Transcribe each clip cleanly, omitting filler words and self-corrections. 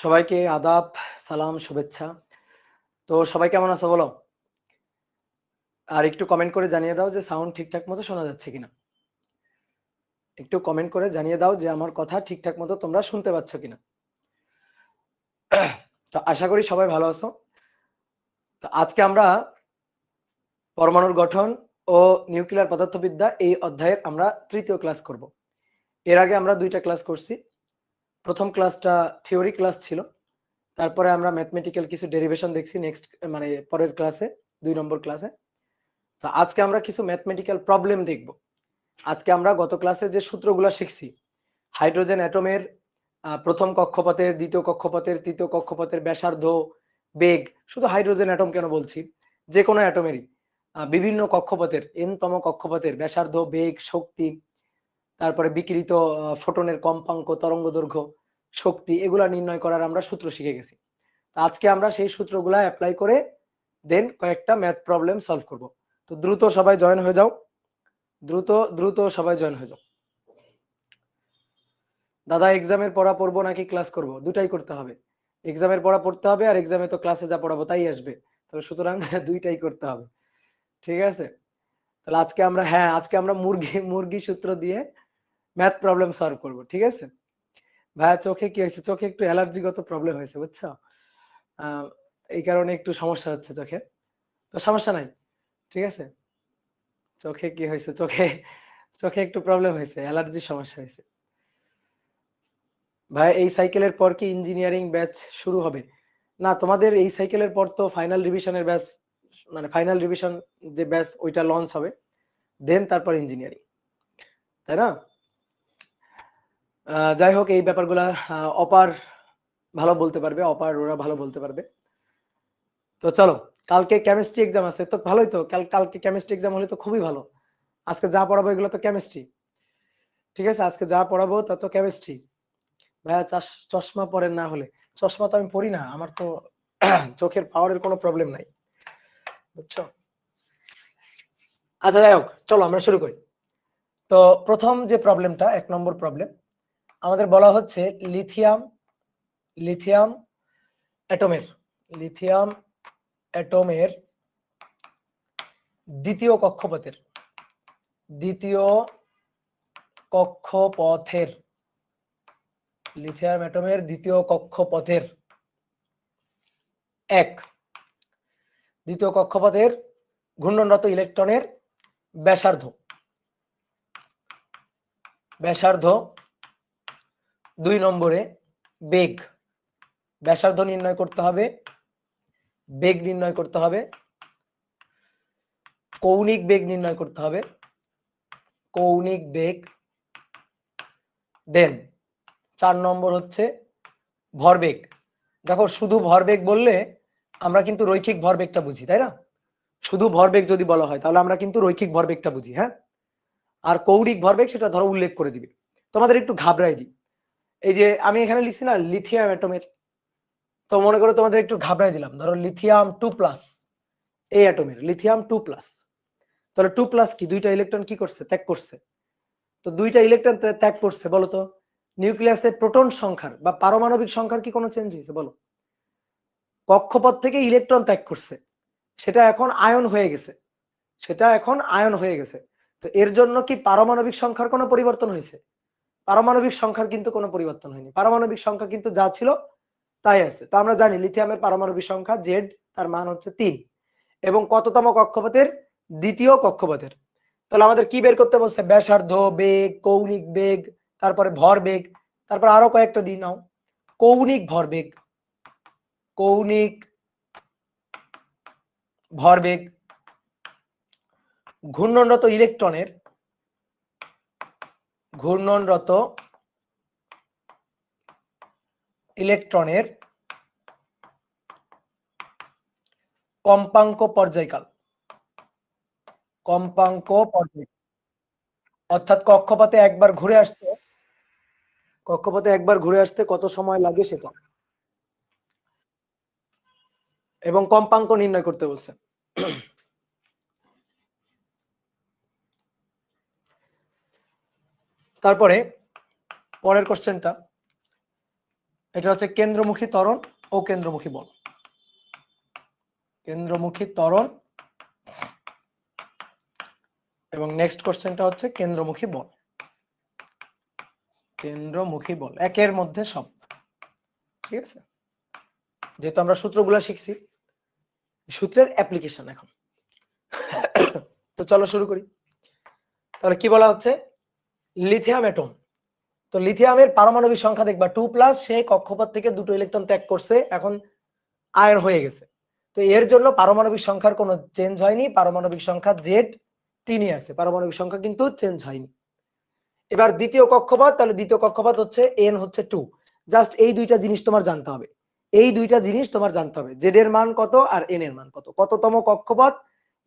সবাইকে আদাব, সালাম, শুভেচ্ছা। তো সবাই কেমন আছো বলো? আর একটু কমেন্ট করে জানিয়ে দাও যে সাউন্ড ঠিকঠাক মতো শোনা যাচ্ছে কিনা। একটু কমেন্ট করে জানিয়ে দাও যে আমার কথা ঠিকঠাক মতো তোমরা শুনতে পাচ্ছ কিনা। তো আশা করি সবাই ভালো আছো। তো আজকে আমরা পরমাণুর গঠন ও নিউক্লিয়ার পদার্থবিদ্যা এই অধ্যায়ের আমরা তৃতীয় ক্লাস করব। এর আগে আমরা দুইটা ক্লাস করছি। প্রথম ক্লাসটা থিওরি ক্লাস ছিল, তারপরে আমরা ম্যাথমেটিক্যাল কিছু ডেরিভেশন দেখছি নেক্সট মানে পরের ক্লাসে, 2 নম্বর ক্লাসে। তো আজকে আমরা কিছু ম্যাথমেটিক্যাল প্রবলেম দেখব। আজকে আমরা গত ক্লাসে যে সূত্রগুলো শিখছি, হাইড্রোজেন অ্যাটমের প্রথম কক্ষপথের, দ্বিতীয় কক্ষপথের, তৃতীয় কক্ষপথের ব্যাসার্ধ, বেগ, শুধু হাইড্রোজেন অ্যাটম কেন বলছি, যে কোনো অ্যাটমেরই বিভিন্ন কক্ষপথের, এনতম কক্ষপথের ব্যাসার্ধ, বেগ, শক্তি, তারপরে বিকিরিত ফোটনের কম্পাঙ্ক, তরঙ্গ দৈর্ঘ্য, শক্তি, এগুলা নির্ণয় করার আমরা সূত্র শিখে গেছি। আজকে আমরা সেই সূত্রগুলা অ্যাপ্লাই করে দেন কয়েকটা ম্যাথ প্রবলেম সলভ করব। তো দ্রুত সবাই জয়েন হয়ে যাও, দ্রুত দ্রুত সবাই জয়েন হয়ে যাও। দাদা এক্সামের পড়া পড়বো নাকি ক্লাস করব? দুটাই করতে হবে। এক্সামের পড়া পড়তে হবে, আর এক্সামে তো ক্লাসে যা পড়াবো তাই আসবে। তো সুতরাং দুইটাই করতে হবে। ঠিক আছে? তাহলে আজকে আমরা মুরগি সূত্র দিয়ে ম্যাথ প্রবলেম সলভ করব। ঠিক আছে? ভাইয়া চোখে কি হয়েছে? চোখে একটু অ্যালার্জিগত প্রবলেম হয়েছে, বুঝছো? এই কারণে একটু সমস্যা হচ্ছে চোখে। তো সমস্যা নাই। ঠিক আছে? চোখে কি হয়েছে? চোখে একটু প্রবলেম হয়েছে, অ্যালার্জির সমস্যা হয়েছে। ভাই এই সাইকেলের পর কি ইঞ্জিনিয়ারিং ব্যাচ শুরু হবে? না, তোমাদের এই সাইকেলের পর তো ফাইনাল রিভিশনের ব্যাচ, মানে ফাইনাল রিভিশন যে ব্যাচ ওইটা লঞ্চ হবে, দেন তারপর ইঞ্জিনিয়ারিং, তাই না? যাই হোক, এই ব্যাপারগুলা অপার ভালো বলতে পারবে, অপার ওরা ভালো বলতে পারবে। তো চলো, কালকে কেমিস্ট্রি এক্সাম আছে, তো ভালোই তো। কালকে কেমিস্ট্রি এক্সাম হলে তো খুবই ভালো। আজকে যা পড়াবো এগুলো তো কেমিস্ট্রি। ঠিক আছে, আজকে যা পড়াবো তা তো কেমিস্ট্রি। ভাইয়া চশমা পরেন না হলে? চশমা তো আমি পরি না, আমার তো চোখের পাওয়ারের কোনো প্রবলেম নাই, বুঝছো? আচ্ছা যাই হোক, চলো আমরা শুরু করি। তো প্রথম যে প্রবলেমটা, 1 নম্বর প্রবলেম, আমাদের বলা হচ্ছে লিথিয়াম লিথিয়াম অ্যাটমের লিথিয়াম অ্যাটমের দ্বিতীয় কক্ষপথের দ্বিতীয় কক্ষপথের লিথিয়াম অ্যাটমের দ্বিতীয় কক্ষপথের এক দ্বিতীয় কক্ষপথের ঘূর্ণনরত ইলেকট্রনের ব্যাসার্ধ ব্যাসার্ধ 2 নম্বরে বেগ। ব্যাসার্ধ নির্ণয় করতে হবে, বেগ নির্ণয় করতে হবে, কৌণিক বেগ নির্ণয় করতে হবে, কৌণিক বেগ। দেন 4 নম্বর হচ্ছে ভরবেগ। দেখো, শুধু ভরবেগ বললে আমরা কিন্তু রৈখিক ভরবেগটা বুঝি, তাই না? শুধু ভরবেগ যদি বলা হয় তাহলে আমরা কিন্তু রৈখিক ভরবেগটা বুঝি, হ্যাঁ। আর কৌণিক ভরবেগ সেটা ধরো উল্লেখ করে দিবে। তোমাদের একটু ঘাবড়াই দিই, এই যে আমি এখানে লিখছি না লিথিয়াম অ্যাটমের, তো মনে করো তোমাদের একটু ঘাবড়াই দিলাম, ধরো লিথিয়াম 2+, এই অ্যাটমের লিথিয়াম 2+, তাহলে 2+ কি, দুইটা ইলেকট্রন কি করছে, ত্যাগ করছে। তো দুইটা ইলেকট্রন ত্যাগ করছে, বলো তো নিউক্লিয়াসের প্রোটন সংখ্যার বা পারমাণবিক সংখ্যার কি কোনো চেঞ্জ হয়েছে বলো? কক্ষপথ থেকে ইলেকট্রন ত্যাগ করছে, সেটা এখন আয়ন হয়ে গেছে, তো এর জন্য কি পারমাণবিক সংখ্যার কোনো পরিবর্তন হয়েছে? পারমাণবিক সংখ্যার কিন্তু কোনো পরিবর্তন হয়নি, পারমাণবিক সংখ্যা কিন্তু যা ছিল তাই আছে। তো আমরা জানি লিথিয়ামের পারমাণবিক সংখ্যা জেড, তার মান হচ্ছে 3, এবং কততম কক্ষপথের? দ্বিতীয় কক্ষপথের। তাহলে আমাদের কি বের করতে বলছে? ব্যাসার্ধ, বেগ, কৌণিক বেগ, তারপরে ভরবেগ, তারপর আরো কয়েকটা দিই নাও। কৌণিক ভরবেগ, কৌণিক ভরবেগ, ঘূর্ণনরত ইলেকট্রনের কম্পাঙ্ক পর্যায়কাল, অর্থাৎ কক্ষপথে একবার ঘুরে আসতে কত সময় লাগে সেটা, এবং কম্পাঙ্ক নির্ণয় করতে বলছে। তারপরে পরের কোশ্চেনটা, এটা হচ্ছে কেন্দ্রমুখী ত্বরণ ও কেন্দ্রমুখী বল। কেন্দ্রমুখী ত্বরণ এবং নেক্সট কোশ্চেনটা হচ্ছে কেন্দ্রমুখী বল। কেন্দ্রমুখী বল একের মধ্যে সব, ঠিক আছে। যেহেতু আমরা সূত্রগুলো শিখছি, সূত্রের অ্যাপ্লিকেশন এখন। তো চলো শুরু করি। তাহলে কি বলা হচ্ছে, লিথিয়াম অ্যাটম। তো লিথিয়ামের পারমাণবিক সংখ্যা দেখবা 2+, সে কক্ষপথ থেকে দুটো ইলেকট্রন ত্যাগ করছে, এখন আয়ন হয়ে গেছে। তো এর জন্য পারমাণবিক সংখ্যার কোনো চেঞ্জ হয়নি, পারমাণবিক সংখ্যা Z3 আছে, পারমাণবিক সংখ্যা কিন্তু চেঞ্জ হয়নি। এবার দ্বিতীয় কক্ষপথ, তাহলে দ্বিতীয় কক্ষপথ হচ্ছে N হচ্ছে 2। জাস্ট এই দুইটা জিনিস তোমার জানতে হবে, এই দুইটা জিনিস তোমার জানতে হবে, Z এর মান কত আর N এর মান কত, কততম কক্ষপথ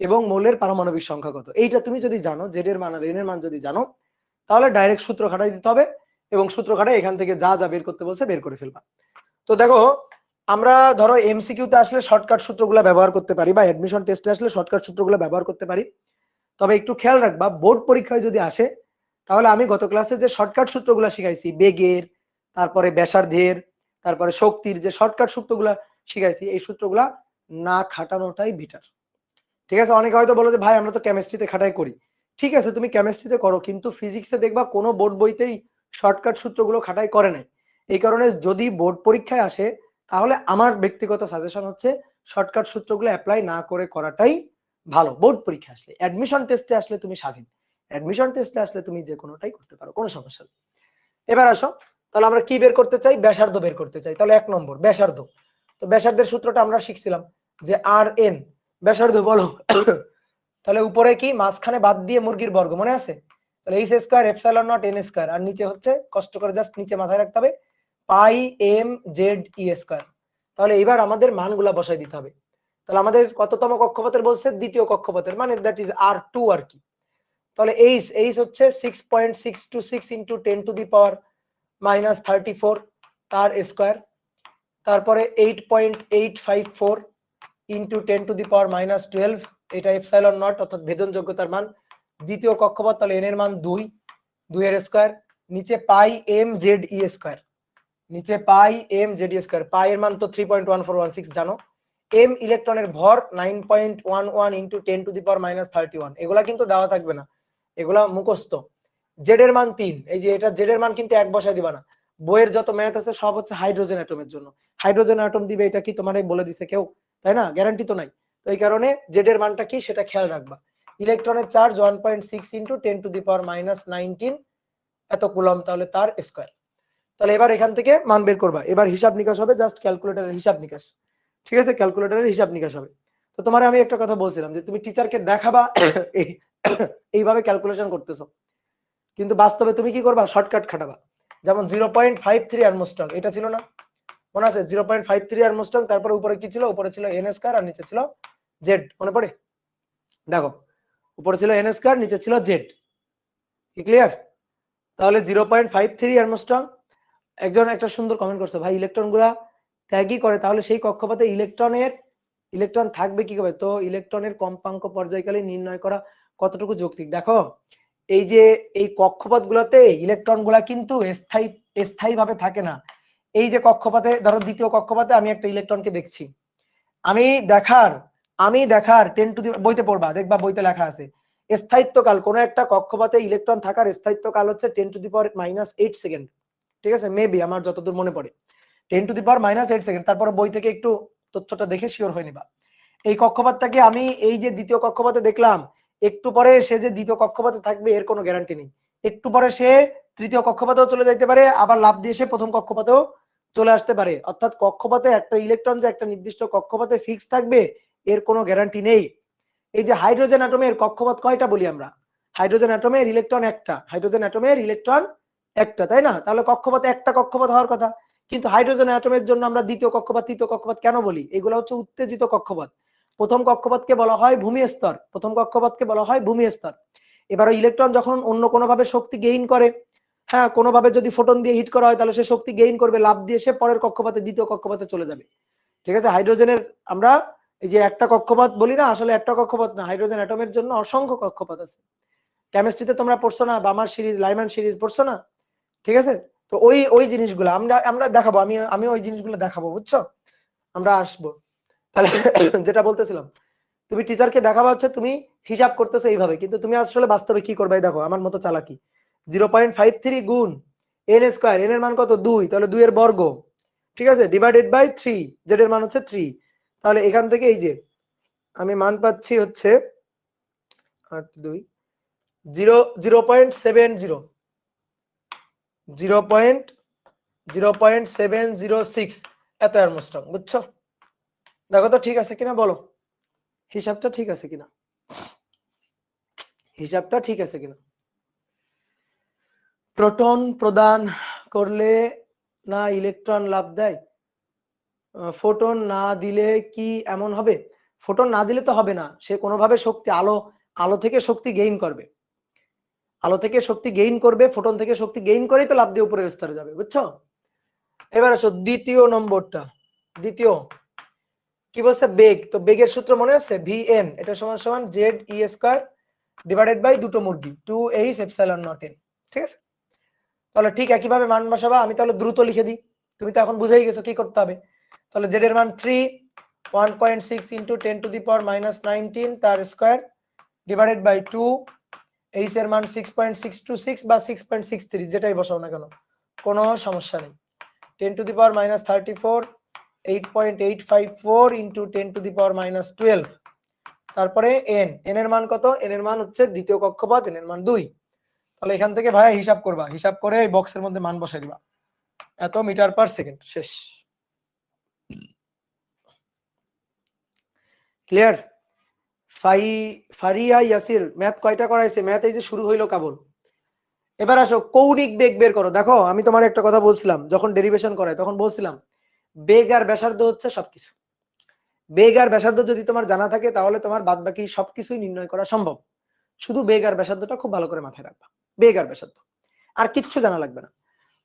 এবং মৌলের পারমাণবিক সংখ্যা কত। এইটা তুমি যদি জানো, Z এর মান আর N এর মান যদি জানো, তাহলে ডাইরেক্ট সূত্র খাটাই দিতে হবে এবং সূত্র খাটাই এখান থেকে যা যা বের করতে বলছে বের করে ফেলবা। তো দেখো, আমরা ধরো এমসিকিউতে আসলে শর্টকাট সূত্রগুলো ব্যবহার করতে পারি, বা অ্যাডমিশন টেস্টে আসলে শর্টকাট সূত্রগুলো ব্যবহার করতে পারি। তবে একটু খেয়াল রাখবা, বোর্ড পরীক্ষায় যদি আসে, তাহলে আমি গত ক্লাসে যে শর্টকাট সূত্রগুলো শিখাইছি, বেগের, তারপরে ব্যাসার্ধের, তারপরে শক্তির যে শর্টকাট সূত্রগুলো শিখাইছি, এই সূত্রগুলা না খাটানোটাই বেটার। ঠিক আছে। অনেকে হয়তো বলো যে ভাই আমরা তো কেমিস্ট্রিতে খাটাই করি, ঠিক আছে তুমি কেমিস্ট্রিতে করো, কিন্তু ফিজিক্সে দেখবা কোনো বোর্ড বইতেই শর্টকাট সূত্রগুলো খাটাই করে নাই। এই কারণে যদি বোর্ড পরীক্ষায় আসে, তাহলে আমার ব্যক্তিগত সাজেশন হচ্ছে শর্টকাট সূত্রগুলো অ্যাপ্লাই না করে করাটাই ভালো। বোর্ড পরীক্ষা আসলে, অ্যাডমিশন টেস্টে আসলে তুমি স্বাধীন, অ্যাডমিশন টেস্টে আসলে তুমি যে কোনোটাই করতে পারো, কোনো সমস্যা নেই। এবার আসো, তাহলে আমরা কি বের করতে চাই, ব্যাসার্ধ বের করতে চাই। তাহলে 1 নম্বর ব্যাসার্ধ। তো ব্যাসার্ধের সূত্রটা আমরা শিখছিলাম যে RN, ব্যাসার্ধ বলো। তাহলে উপরে কি, মাঝখানে বাদ দিয়ে মুরগির বর্গ, মনে আছে? তাহলে H²ε0 N², আর নিচে হচ্ছে, কষ্ট করে জাস্ট নিচে মাথায় রাখতে হবে, পাই এম জেড ই স্কয়ার। তাহলে এবার আমাদের মানগুলা বসাই দিতে হবে। তাহলে আমাদের কততম কক্ষপথের বলছে, দ্বিতীয় কক্ষপথের, মানে দ্যাট ইজ R2 আর কি। তাহলে এইচ হচ্ছে 6.626 ইন্টু 10⁻⁻34 তার স্কয়ার, তারপরে 8.854 ইন্টু 10⁻⁻12, এটা ε0 অর্থাৎ ভেদন যোগ্যতার মান। দ্বিতীয় কক্ষপথ, তাহলে n এর মান 2 এর স্কয়ার, নিচে পাই এম জেড ই স্কয়ার, নিচে পাই এম জেড ই স্কয়ার। পাই এর মান তো 3.1416 জানো। এম ইলেকট্রনের ভর 9.11 ইন্টু 10⁻⁻31, এগুলা কিন্তু দেওয়া থাকবে না, এগুলা মুখস্থ। জেড এর মান 3, এই যে এটা জেড এর মান কিন্তু এক বসায় দিবা না, বইয়ের যত ম্যাথ আছে সব হচ্ছে হাইড্রোজেন অ্যাটমের জন্য। হাইড্রোজেন অ্যাটম দিবে, এটা কি তোমারে বলে দিছে কেউ? তাই না, গ্যারান্টি তো নাই। তো এই কারণে জেড এর মানটা কি সেটা খেয়াল রাখবা। ইলেকট্রনের চার্জ 1.6 ইন্টু 10⁻⁻19 এত কুলম, তাহলে তার স্কয়ার। তাহলে এবার এখান থেকে মান বের করবা, এবার হিসাব নিকাশ হবে, জাস্ট ক্যালকুলেটরের হিসাব নিকাশ, ঠিক আছে, ক্যালকুলেটরের হিসাব নিকাশ হবে। তো তোমার আমি একটা কথা বলছিলাম যে তুমি টিচারকে দেখাবা এইভাবে ক্যালকুলেশন করতেছো, কিন্তু বাস্তবে তুমি কি করবা, শর্টকাট খাটাবা। যেমন 0.53 আর্মস্ট্রং, এটা ছিল না, মনে আছে? 0.53 আর্মস্ট্রং, তারপরে উপরে কি ছিল, উপরে ছিল n² আর নিচে ছিল জেড, মনে পড়ে? দেখো, উপরে ছিল n², নিচে ছিল জেড, কি ক্লিয়ার? তাহলে 0.53 আর্মস্ট্রং। একজন একটা সুন্দর কমেন্ট করছে, ভাই ইলেকট্রন গুলা ত্যাগই করে, তাহলে সেই কক্ষপথে ইলেকট্রন থাকবে কি করে? তো ইলেকট্রনের কম্পাঙ্ক পর্যায়কালে নির্ণয় করা কতটুকু যৌক্তিক। দেখো, এই যে এই কক্ষপথ গুলোতে ইলেকট্রন গুলা কিন্তু স্থায়ী ভাবে থাকে না। এই যে কক্ষপথে, ধরো দ্বিতীয় কক্ষপথে আমি একটা ইলেকট্রনকে দেখছি, আমি দেখার 10 টু দি, বইতে পড়বা, দেখবা বইতে লেখা আছে স্থায়িত্বকাল, কোন একটা কক্ষপথে ইলেকট্রন থাকার স্থায়িত্বকাল হচ্ছে 10⁻⁻8 সেকেন্ড, ঠিক আছে, মেবি আমার যতদূর মনে পড়ে 10⁻⁻8 সেকেন্ড। তারপরে বই থেকে একটু তথ্যটা দেখে শিওর হয়ে নিবা। এই কক্ষপথটাকে আমি এই যে দ্বিতীয় কক্ষপথে দেখলাম, একটু পরে সে যে দ্বিতীয় কক্ষপথে থাকবে এর কোনো গ্যারান্টি নেই। একটু পরে সে তৃতীয় কক্ষপথেও চলে যেতে পারে, আবার লাফ দিয়ে সে প্রথম কক্ষপথেও চলে আসতে পারে। অর্থাৎ কক্ষপথে একটা ইলেকট্রন যে একটা নির্দিষ্ট কক্ষপথে ফিক্স থাকবে এর কোনো গ্যারান্টি নেই। এই যে হাইড্রোজেন অ্যাটমের কক্ষপথ কয়টা বলি আমরা? হাইড্রোজেন অ্যাটমের ইলেকট্রন একটা, হাইড্রোজেন অ্যাটমের ইলেকট্রন একটা, তাই না? তাহলে কক্ষপথে একটা কক্ষপথ হওয়ার কথা, কিন্তু হাইড্রোজেন অ্যাটমের জন্য আমরা দ্বিতীয় কক্ষপথ, তৃতীয় কক্ষপথ কেন বলি? এগুলো হচ্ছে উত্তেজিত কক্ষপথ। প্রথম কক্ষপথকে বলা হয় ভূমি স্তর, প্রথম কক্ষপথকে বলা হয় ভূমি স্তর। এবার ইলেকট্রন যখন অন্য কোনোভাবে শক্তি গেইন করে, হ্যাঁ, কোনোভাবে যদি ফোটন দিয়ে হিট করা হয়, তাহলে সে শক্তি গেইন করবে, লাফ দিয়ে সে পরের কক্ষপথে, দ্বিতীয় কক্ষপথে চলে যাবে, ঠিক আছে। হাইড্রোজেনের আমরা এই যে একটা কক্ষপথ বলি না, আসলে একটা কক্ষপথ না, হাইড্রোজেন অ্যাটমের জন্য অসংখ্য কক্ষপথ আছে। কেমিস্ট্রিতে তোমরা পড়ছো না বামার সিরিজ, লাইমান সিরিজ পড়ছো না? ঠিক আছে, তো ওই জিনিসগুলো আমরা দেখাবো, আমি ওই জিনিসগুলো দেখাবো, বুঝছো? আমরা আসবো। তাহলে যেটা বলতেছিলাম, তুমি টিচারকে দেখাবা হচ্ছে তুমি হিসাব করতেছো এইভাবে, কিন্তু তুমি আসলে বাস্তবে কি করবে দেখো, আমার মতো চালাকি। 0.53 গুণ n স্কয়ার, n এর মান কত 2, তাহলে 2 এর বর্গ, ঠিক আছে, ডিভাইডেড বাই 3, z এর মান হচ্ছে 3। তাহলে এখান থেকে এই যে আমি মান পাচ্ছি হচ্ছে 8 2 0.70 0.706 এত অ্যারমস্ট্রং, বুঝছো? দেখো তো ঠিক আছে কিনা, বলো হিসাবটা ঠিক আছে কিনা, হিসাবটা ঠিক আছে কিনা। প্রোটন প্রদান করলে না ইলেকট্রন লাভ দেয়, ফোটন না দিলে কি এমন হবে? ফোটন না দিলে তো হবে না, সে কোনোভাবে শক্তি, আলো থেকে শক্তি গেইন করবে, আলো থেকে শক্তি গেইন করবে, ফোটন থেকে শক্তি গেইন করেই তো লাভ দিয়ে উপরের স্তরে যাবে, বুঝছো? এবার আসো দ্বিতীয় নম্বরটা। দ্বিতীয় কি বলছে, বেগ। তো বেগের সূত্র মনে আছে, vn, এটা সমান সমান z e square divided by দুটো মুরগি 2h এপসাইলন নট n, ঠিক আছে? তাহলে ঠিক একইভাবে মান বসাবা। আমি তাহলে দ্রুত লিখে দিই, তুমি তো এখন বুঝেই গেছো কি করতে হবে। তাহলে z এর মান 3, 1.6 ইন্টু 10 টু দি পাওয়ার -19 তার স্কয়ার ডিভাইডেড বাই 2, h এর মান 6.626 বা 6.63, যেটাই বসাও না কেন কোনো সমস্যা নেই। 10 to the power -34, 8.854 into 10 to the power -12, তারপরে n এর মান কত, n এর মান হচ্ছে দ্বিতীয় কক্ষপথ, n এর মান 2। তাহলে এখান থেকে ভাইয়া হিসাব করবা, হিসাব করে এই বক্সের মধ্যে মান বসাই দিবা, এত মিটার পার সেকেন্ড, শেষ। ক্লিয়ার? ফারিয়া ইয়াসির ম্যাথ কয়টা করাইছে? ম্যাথ এই যে শুরু হইলো কেবল। এবার আসো কৌণিক বেগ বের করো। দেখো আমি তোমার একটা কথা বলছিলাম, যখন ডেরিভেশন করাই তখন বলছিলাম বেগ আর ব্যাসার্ধ হচ্ছে সবকিছু। বেগ আর ব্যাসার্ধ যদি তোমার জানা থাকে তাহলে তোমার বাদ বাকি সবকিছুই নির্ণয় করা সম্ভব। শুধু বেগ আর ব্যাসার্ধটা খুব ভালো করে মাথায় রাখবা, বেগ আর ব্যাসার্ধ, আর কিচ্ছু জানা লাগবে না।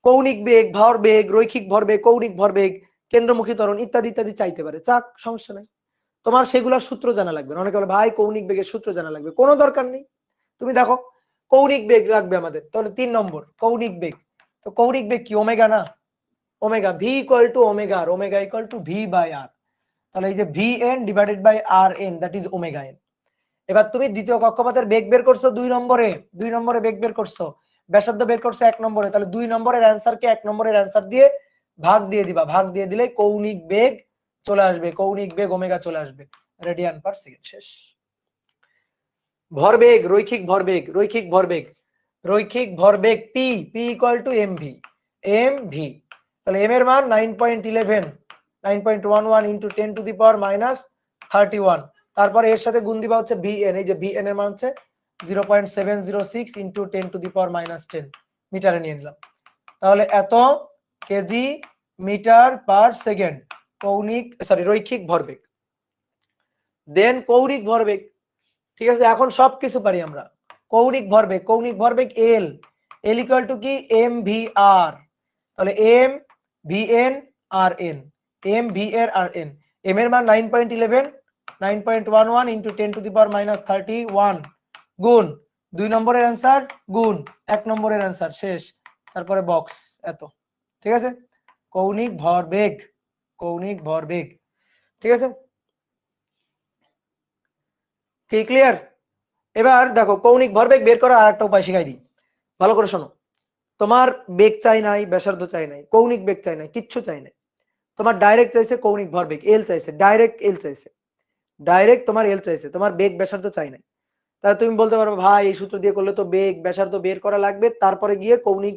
কৌণিক বেগ, ভর বেগ, রৈখিক ভরবেগ, কৌণিক ভরবেগ, কেন্দ্রমুখী ত্বরণ ইত্যাদি ইত্যাদি চাইতে পারে, চাক, সমস্যা নাই। তোমার সেগুলোর সূত্র জানা লাগবে না। অনেকে বলে ভাই কৌণিক বেগের সূত্র জানা লাগবে, কোনো দরকার নেই। তুমি দেখো কৌণিক বেগ লাগবে আমাদের, তাহলে 3 নম্বর কৌণিক বেগ। তো কৌণিক বেগ কি ওমেগা না? Omega, V equal to omega R, omega equal to V by R. তাহলে এই যে V N divided by R N, that is omega N. এবার তুমি দ্বিতীয় কক্ষপথের বেগ বের করছো 2 নম্বরে, 2 নম্বরে বেগ বের করছো, ব্যাসার্ধ বের করছো 1 নম্বরে, তাহলে 2 নম্বরের অ্যান্সারকে 1 নম্বরের অ্যান্সার দিয়ে ভাগ দিয়ে দিবা, ভাগ দিয়ে দিলে কৌণিক বেগ চলে আসবে, কৌণিক বেগ ওমেগা চলে আসবে, রেডিয়ান পার সেকেন্ড, শেষ। ভরবেগ, রৈখিক ভরবেগ, রৈখিক ভরবেগ, রৈখিক ভরবেগ P, P equal to MV, MV. তাহলে এম এর মান 9.11, 9.11 ইন্টু 10 টু দি পাওয়ার -31, তারপরে এর সাথে গুণ দিবা হচ্ছে ভিএন, এই যে ভিএন এর মান হচ্ছে 0.706 ইন্টু 10 টু দি পাওয়ার -10, মিটারে নিয়ে নিলাম। তাহলে এত কেজি মিটার পার সেকেন্ড কৌণিক রৈখিক ভরবেগ। দেন কৌণিক ভরবেগ, ঠিক আছে, এখন সবকিছু পারি আমরা। কৌণিক ভরবেগ, কৌণিক ভরবেগ এল, এল ইকুয়াল টু কি এম ভি আর। তাহলে এম ভি এন আর এন, এম ভি এর আর এন, এম এর মান 9.11, 9.11 ইন্টু 10 টু দি পাওয়ার -31 গুণ 2 নম্বরের অ্যান্সার গুণ 1 নম্বরের অ্যান্সার, শেষ। তারপরে বক্স, এত, ঠিক আছে। কৌণিক ভরবেগ, কৌণিক ভরবেগ, ঠিক আছে, কি ক্লিয়ার? এবার দেখো কৌণিক ভরবেগ বের করার আরেকটা উপায় শিখাই দিই, ভালো করে শোনো। তোমার বেগ চাই নাই, ব্যাসার্ধ চাই নাই, কৌণিক বেগ চাই নাই, কিচ্ছু চাই নাই, তোমার ডাইরেক্ট চাইছে কৌণিক ভরবেগ, এল চাইছে, ডাইরেক্ট এল চাইছে, ডাইরেক্ট তোমার এল চাইছে, তোমার বেগ ব্যাসার্ধ চাই নাই। তাহলে তুমি বলতে পারবে ভাই এই সূত্র দিয়ে করলে তো বেগ ব্যাসার্ধ বের করা লাগবে, তারপরে গিয়ে কৌণিক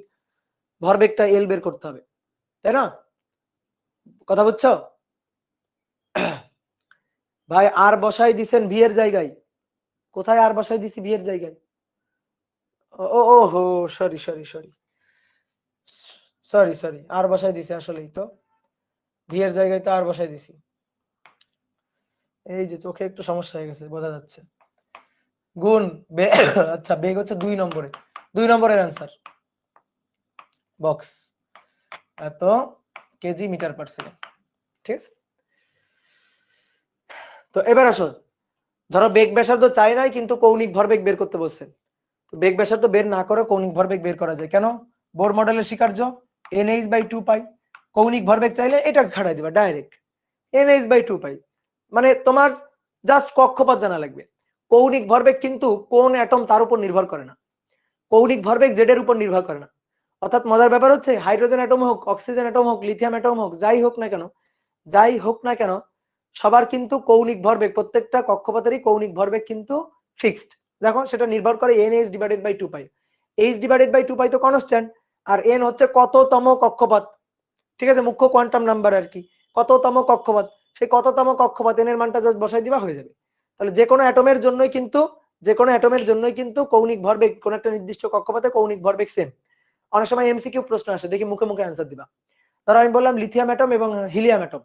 ভরবেগটা এল বের করতে হবে, তাই না? কথা বুঝছো? ভাই আর বসাই দিছেন ভি এর জায়গায়, কোথায় আর বসাই দিছি ভি এর জায়গায়? ও ও হো, sorry sorry sorry sorry sorry, আর বসাই দিছি, আসলেই তো ভি এর জায়গায় তো আর বসাই দিছি, এই যে চোখে একটু সমস্যা হয়ে গেছে, বোঝা যাচ্ছে। গুণ আচ্ছা বেগ হচ্ছে 2 নম্বরে, 2 নম্বরের অ্যান্সার বক্স, এত কেজি মিটার পার সেকেন্ড, ঠিক আছে। তো এবার আসো, ধরো বেগ ব্যাসার্ধ চাই নাই কিন্তু কৌণিক ভরবেগ বের করতে বলছেন, তো বেগ ব্যাসার্ধ বের না করে কৌণিক ভরবেগ বের করা যায়। কেন? বোর মডেলের স্বীকার্য NH/2 পাই। কৌণিক ভরবেগ চাইলে এটা খাটাই দিবা ডাইরেক্ট NH/2 পাই। মানে তোমার জাস্ট কক্ষপথ জানা লাগবে। কৌণিক ভরবেগ কিন্তু কোন অ্যাটম তার উপর নির্ভর করে না। কৌণিক ভরবেগ জেড এর উপর নির্ভর করে না। অর্থাৎ মজার ব্যাপার হচ্ছে হাইড্রোজেন অ্যাটম হোক, অক্সিজেন অ্যাটম হোক, লিথিয়াম অ্যাটম হোক, যাই হোক না কেন সবার কিন্তু কৌণিক ভরবেগ, প্রত্যেকটা কক্ষপথেরই কৌণিক ভরবেগ কিন্তু ফিক্সড। দেখো সেটা নির্ভর করে NH/2 পাই। H/2 পাই তো কনস্ট্যান্ট, আর n হচ্ছে কততম কক্ষপথ। ঠিক আছে, মুখ্য কোয়ান্টাম নাম্বার আর কি, কততম কক্ষপথ। সেই কততম কক্ষপথ n এর মানটা জাস্ট বসাই দিবা হয়ে যাবে। তাহলে যে কোনো অ্যাটমের জন্যই কিন্তু কৌণিক ভরবেগ কোন একটা নির্দিষ্ট কক্ষপথে কৌণিক ভরবেগ সেম। অনেক সময় এমসিকিউ প্রশ্ন আসে, দেখি মুখে মুখে অ্যান্সার দিবা। ধরো আমি বললাম লিথিয়াম অ্যাটম এবং হিলিয়াম অ্যাটম,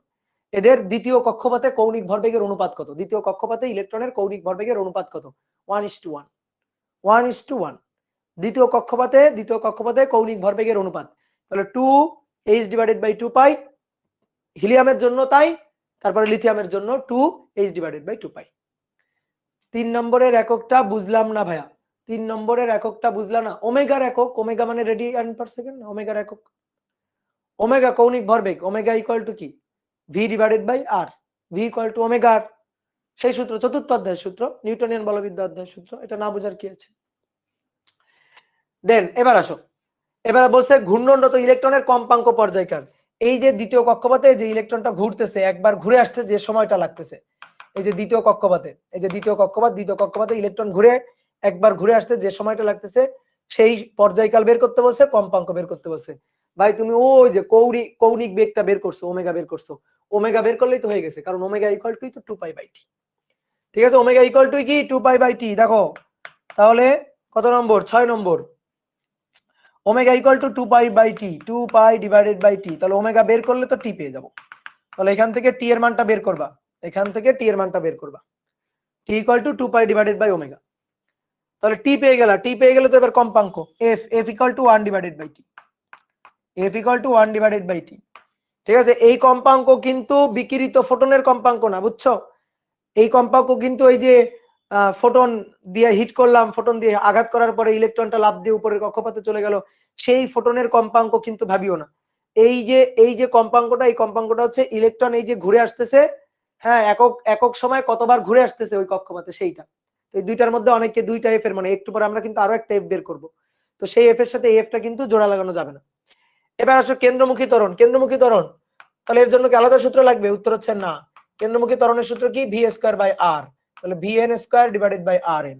এদের দ্বিতীয় কক্ষপথে কৌণিক ভরবেগের অনুপাত কত? দ্বিতীয় কক্ষপথে ইলেকট্রনের কৌণিক ভরবেগের অনুপাত কত? 1:1 1:1। দ্বিতীয় কক্ষপথে কৌণিক ভরবেগের অনুপাত, তাহলে 2H/2 পাই। হিলিয়ামের জন্য তাই, তারপরে লিথিয়ামের জন্য 2H/2 পাই। 3 নম্বরের এককটা বুঝলাম না ভাইয়া, 3 নম্বরের এককটা বুঝলাম না। ওমেগার একক, ওমেগা মানে রেডিয়ান পার সেকেন্ড, ওমেগার একক। ওমেগা কৌণিক ভরবেগ, ওমেগা ইকুয়াল টু কি? V/R, V equal to omega R. সেই সূত্র, চতুর্থ অধ্যায়ের সূত্র, নিউটনিয়ান বলবিদ্যা অধ্যায়ের সূত্র, এটা না বোঝার কি আছে। দেন এবার আসো, এবার বলছে ঘূর্ণনরত ইলেকট্রনের কম্পাঙ্ক পর্যায়কাল। এই যে দ্বিতীয় কক্ষপথে যে ইলেকট্রনটা ঘুরতেছে, একবার ঘুরে আসতে যে সময়টা লাগতেছে, এই যে দ্বিতীয় কক্ষপথে ইলেকট্রন ঘুরে একবার ঘুরে আসতে যে সময়টা লাগতেছে, সেই পর্যায়কাল বের করতে বলছে, কম্পাঙ্ক বের করতে বলছে। ভাই তুমি ওই যে কৌণিক বেগটা বের করছো, ওমেগা বের করছো, ওমেগা বের করলেই তো হয়ে গেছে, কারণ ওমেগা ইকুয়াল টু 2π/t। ঠিক আছে, ওমেগা ইকুয়াল টু কি? 2π/t। দেখো তাহলে কত নম্বর? 6 নম্বর। Omega equal to 2π/t, 2π/t। তাহলে ওমেগা বের করলে তো টি পেয়ে যাবো। তাহলে এখান থেকে টি এর মানটা বের করবা, টি ইকুয়াল টু 2π/ওমেগা। তাহলে টি পেয়ে গেলে তো এবার কম্পাঙ্ক f ইকুয়াল টু 1/t, ঠিক আছে। এই কম্পাঙ্ক কিন্তু বিকিরিত ফোটনের কম্পাঙ্ক না, বুঝছো? এই কম্পাঙ্ক কিন্তু এই যে ফোটন দিয়ে হিট করলাম, ফোটন দিয়ে আঘাত করার পরে ইলেকট্রনটা লাফ দিয়ে উপরের কক্ষপথে চলে গেল, সেই ফোটনের কম্পাঙ্ক কিন্তু ভাবিও না। এই যে কম্পাঙ্কটা, এই কম্পাঙ্কটা হচ্ছে ইলেকট্রন এই যে ঘুরে আসতেছে, হ্যাঁ, একক সময় কতবার ঘুরে আসতেছে ওই কক্ষপথে, সেইটা। তো এই দুইটার মধ্যে অনেকে দুইটা এফ এর মানে, একটু পরে আমরা কিন্তু আরো একটা এফ বের করব। তো সেই এফ এর সাথে এই এফটা কিন্তু জোড়া লাগানো যাবে না। এবার আসো কেন্দ্রমুখী ত্বরণ। তাহলে এর জন্য কি আলাদা সূত্র লাগবে? উত্তর হচ্ছে না। কেন্দ্রমুখী ত্বরণের সূত্র কি? v²/r। তাহলে vn²/rn।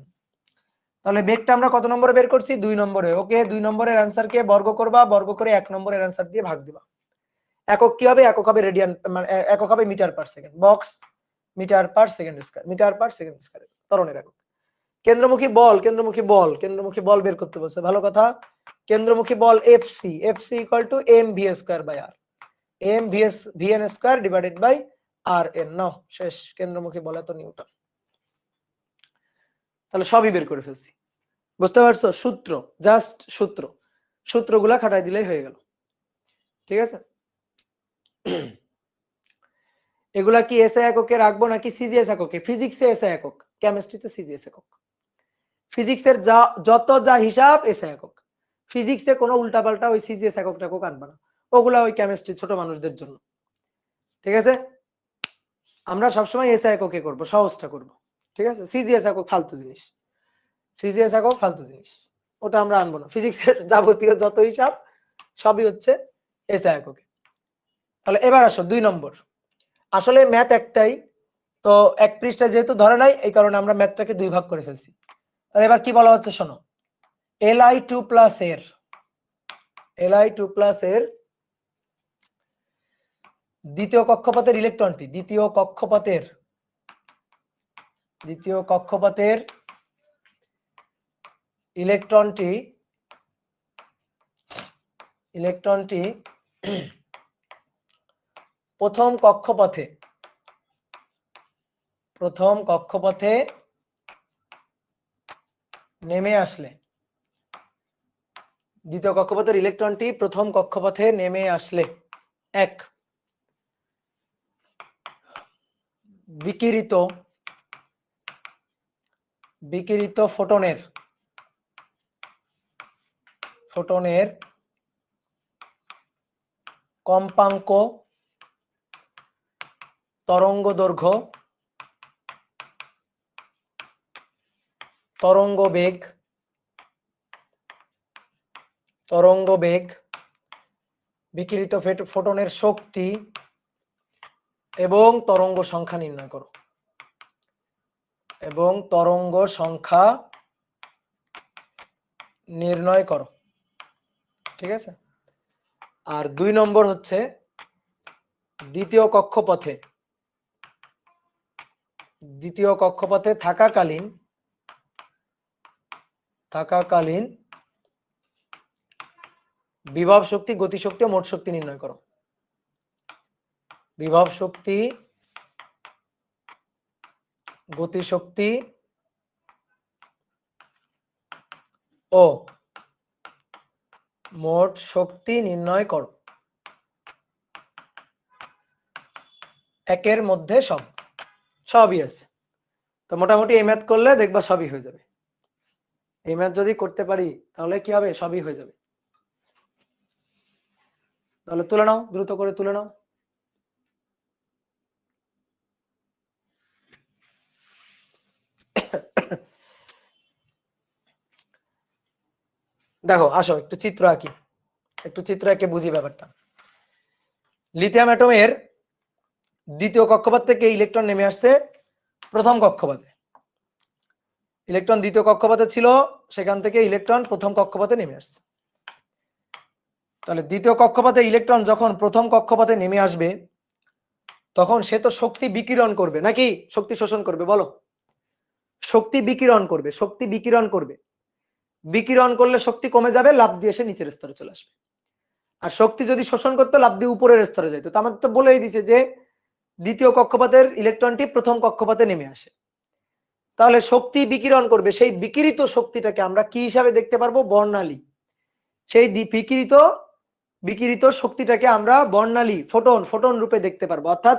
তাহলে বেগটা আমরা কত নম্বরে বের করছি? 2 নম্বরে। ওকে, 2 নম্বরের অ্যান্সার কে বর্গ করবা, বর্গ করে 1 নম্বরের অ্যান্সার দিয়ে ভাগ দিবা। একক কি হবে? একক হবে রেডিয়ান, মানে একক হবে metre per second. Box metre per second square ত্বরণের একক। কেন্দ্রমুখী বল বের করতে বলছে, ভালো কথা। কেন্দ্রমুখী বল FC equal to mv²/r, vn²/rn। নাও শেষ, কেন্দ্রমুখী বল এত নিউটন। তাহলে সবই বের করে ফেলছি, বুঝতে পারছো? জাস্ট সূত্রগুলা খাটাই দিলেই হয়ে গেল। ঠিক আছে, এগুলা কি এসআই এককে রাখবো নাকি সিজিএস এককে? ফিজিক্সে এসআই একক, কেমিস্ট্রিতে সিজিএস একক। ফিজিক্সের যত হিসাব এসআই একক। ফিজিক্সে কোনো উল্টাপাল্টা ওই সিজিএস একক আনবা না, ওগুলা ওই কেমিস্ট্রি ছোট মানুষদের জন্য। ঠিক আছে, আমরা সবসময় এসআই এককে করব, সহজটা করব। ঠিক আছে, সিজিএস একক ফালতু জিনিস, ওটা আমরা আনবো না। ফিজিক্সের যাবতীয় যত হিসাব সবই হচ্ছে এসআই এককে। তাহলে এবার আসো 2 নম্বর। আসলে ম্যাথ একটাই, তো এক পৃষ্ঠা যেহেতু ধরে নাই, এই কারণে আমরা ম্যাথটাকে 2 ভাগ করে ফেলছি। তাহলে এবার কি বলা হচ্ছে শোনো, Li2 প্লাস এর দ্বিতীয় কক্ষপথের ইলেকট্রনটি, দ্বিতীয় কক্ষপথের ইলেকট্রনটি প্রথম কক্ষপথে নেমে আসলে, দ্বিতীয় কক্ষপথের ইলেকট্রনটি প্রথম কক্ষপথে নেমে আসলে এক বিকিরিত ফোটনের ফোটনের কম্পাঙ্ক তরঙ্গ দৈর্ঘ্য তরঙ্গ বেগ বিকিরিত ফোটনের শক্তি এবং তরঙ্গ সংখ্যা নির্ণয় করো ঠিক আছে। আর 2 নম্বর হচ্ছে দ্বিতীয় কক্ষপথে থাকাকালীন বিভব শক্তি, গতিশক্তি ও মোট শক্তি নির্ণয় করো। বিভব শক্তি, গতিশক্তি ও মোট শক্তি নির্ণয় করো। একের মধ্যে সবই আছে। তো মোটামুটি এই ম্যাথ করলে দেখবা সবই হয়ে যাবে। এই ম্যাথ যদি করতে পারি তাহলে কি হবে, সবই হয়ে যাবে। তাহলে তুলে নাও, দ্রুত করে তুলে নাও। দেখো আসো একটু চিত্র এঁকে বুঝি ব্যাপারটা। লিথিয়াম অ্যাটমের দ্বিতীয় কক্ষপথ থেকে ইলেকট্রন নেমে আসছে প্রথম কক্ষপথে। ইলেকট্রন দ্বিতীয় কক্ষপথে ছিল, সেখান থেকে ইলেকট্রন প্রথম কক্ষপথে নেমে আসছে। তাহলে দ্বিতীয় কক্ষপথে ইলেকট্রন যখন প্রথম কক্ষপথে নেমে আসবে তখন সে তো শক্তি বিকিরণ করবে নাকি শক্তি শোষণ করবে? বলো। শক্তি বিকিরণ করবে। বিকিরণ করলে শক্তি কমে যাবে, লাফ দিয়ে সে নিচের স্তরে চলে আসবে। আর শক্তি যদি শোষণ করতে লাফ দিয়ে উপরের স্তরে যেত। তো আমাদের তো বলেই দিছে যে দ্বিতীয় কক্ষপথের ইলেকট্রনটি প্রথম কক্ষপথে নেমে আসে। তাহলে শক্তি বিকিরণ করবে, সেই বিকিরিত শক্তিটাকে আমরা কি হিসাবে দেখতে পারবো? বর্ণালী। সেই বিকিরিত শক্তিটাকে আমরা বর্ণালী ফোটন রূপে দেখতে পারবো। অর্থাৎ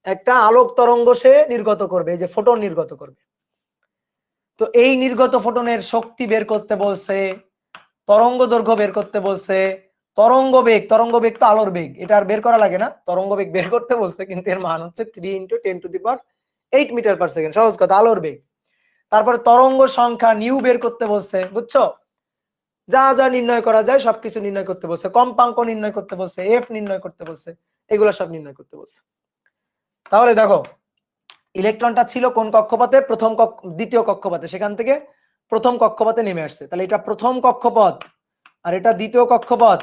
একটা আলোক তরঙ্গ সে নির্গত করবে, এই যে ফোটন নির্গত করবে। তো এই নির্গত ফোটনের শক্তি বের করতে বলছে, তরঙ্গ দৈর্ঘ্য বের করতে বলছে, তরঙ্গ বেগ তো আলোর বেগ, এটা আর বের করা লাগে না। তরঙ্গ বেগ বের করতে বলছে, কিন্তু এর মান হচ্ছে 3 × 10⁸ মিটার/সেকেন্ড। সহজ কথা, আলোর বেগ। তারপরে তরঙ্গ সংখ্যা নিউ বের করতে বলছে, বুঝছো? যা যা নির্ণয় করা যায় সবকিছু নির্ণয় করতে বলছে, কম্পাঙ্ক নির্ণয় করতে বলছে, এফ নির্ণয় করতে বলছে, এগুলো সব নির্ণয় করতে বলছে। তাহলে দেখো ইলেকট্রনটা ছিল কোন কক্ষপথে? দ্বিতীয় কক্ষপথে, সেখান থেকে প্রথম কক্ষপথে নেমে আসছে। তাহলে এটা প্রথম কক্ষপথ আর এটা দ্বিতীয় কক্ষপথ।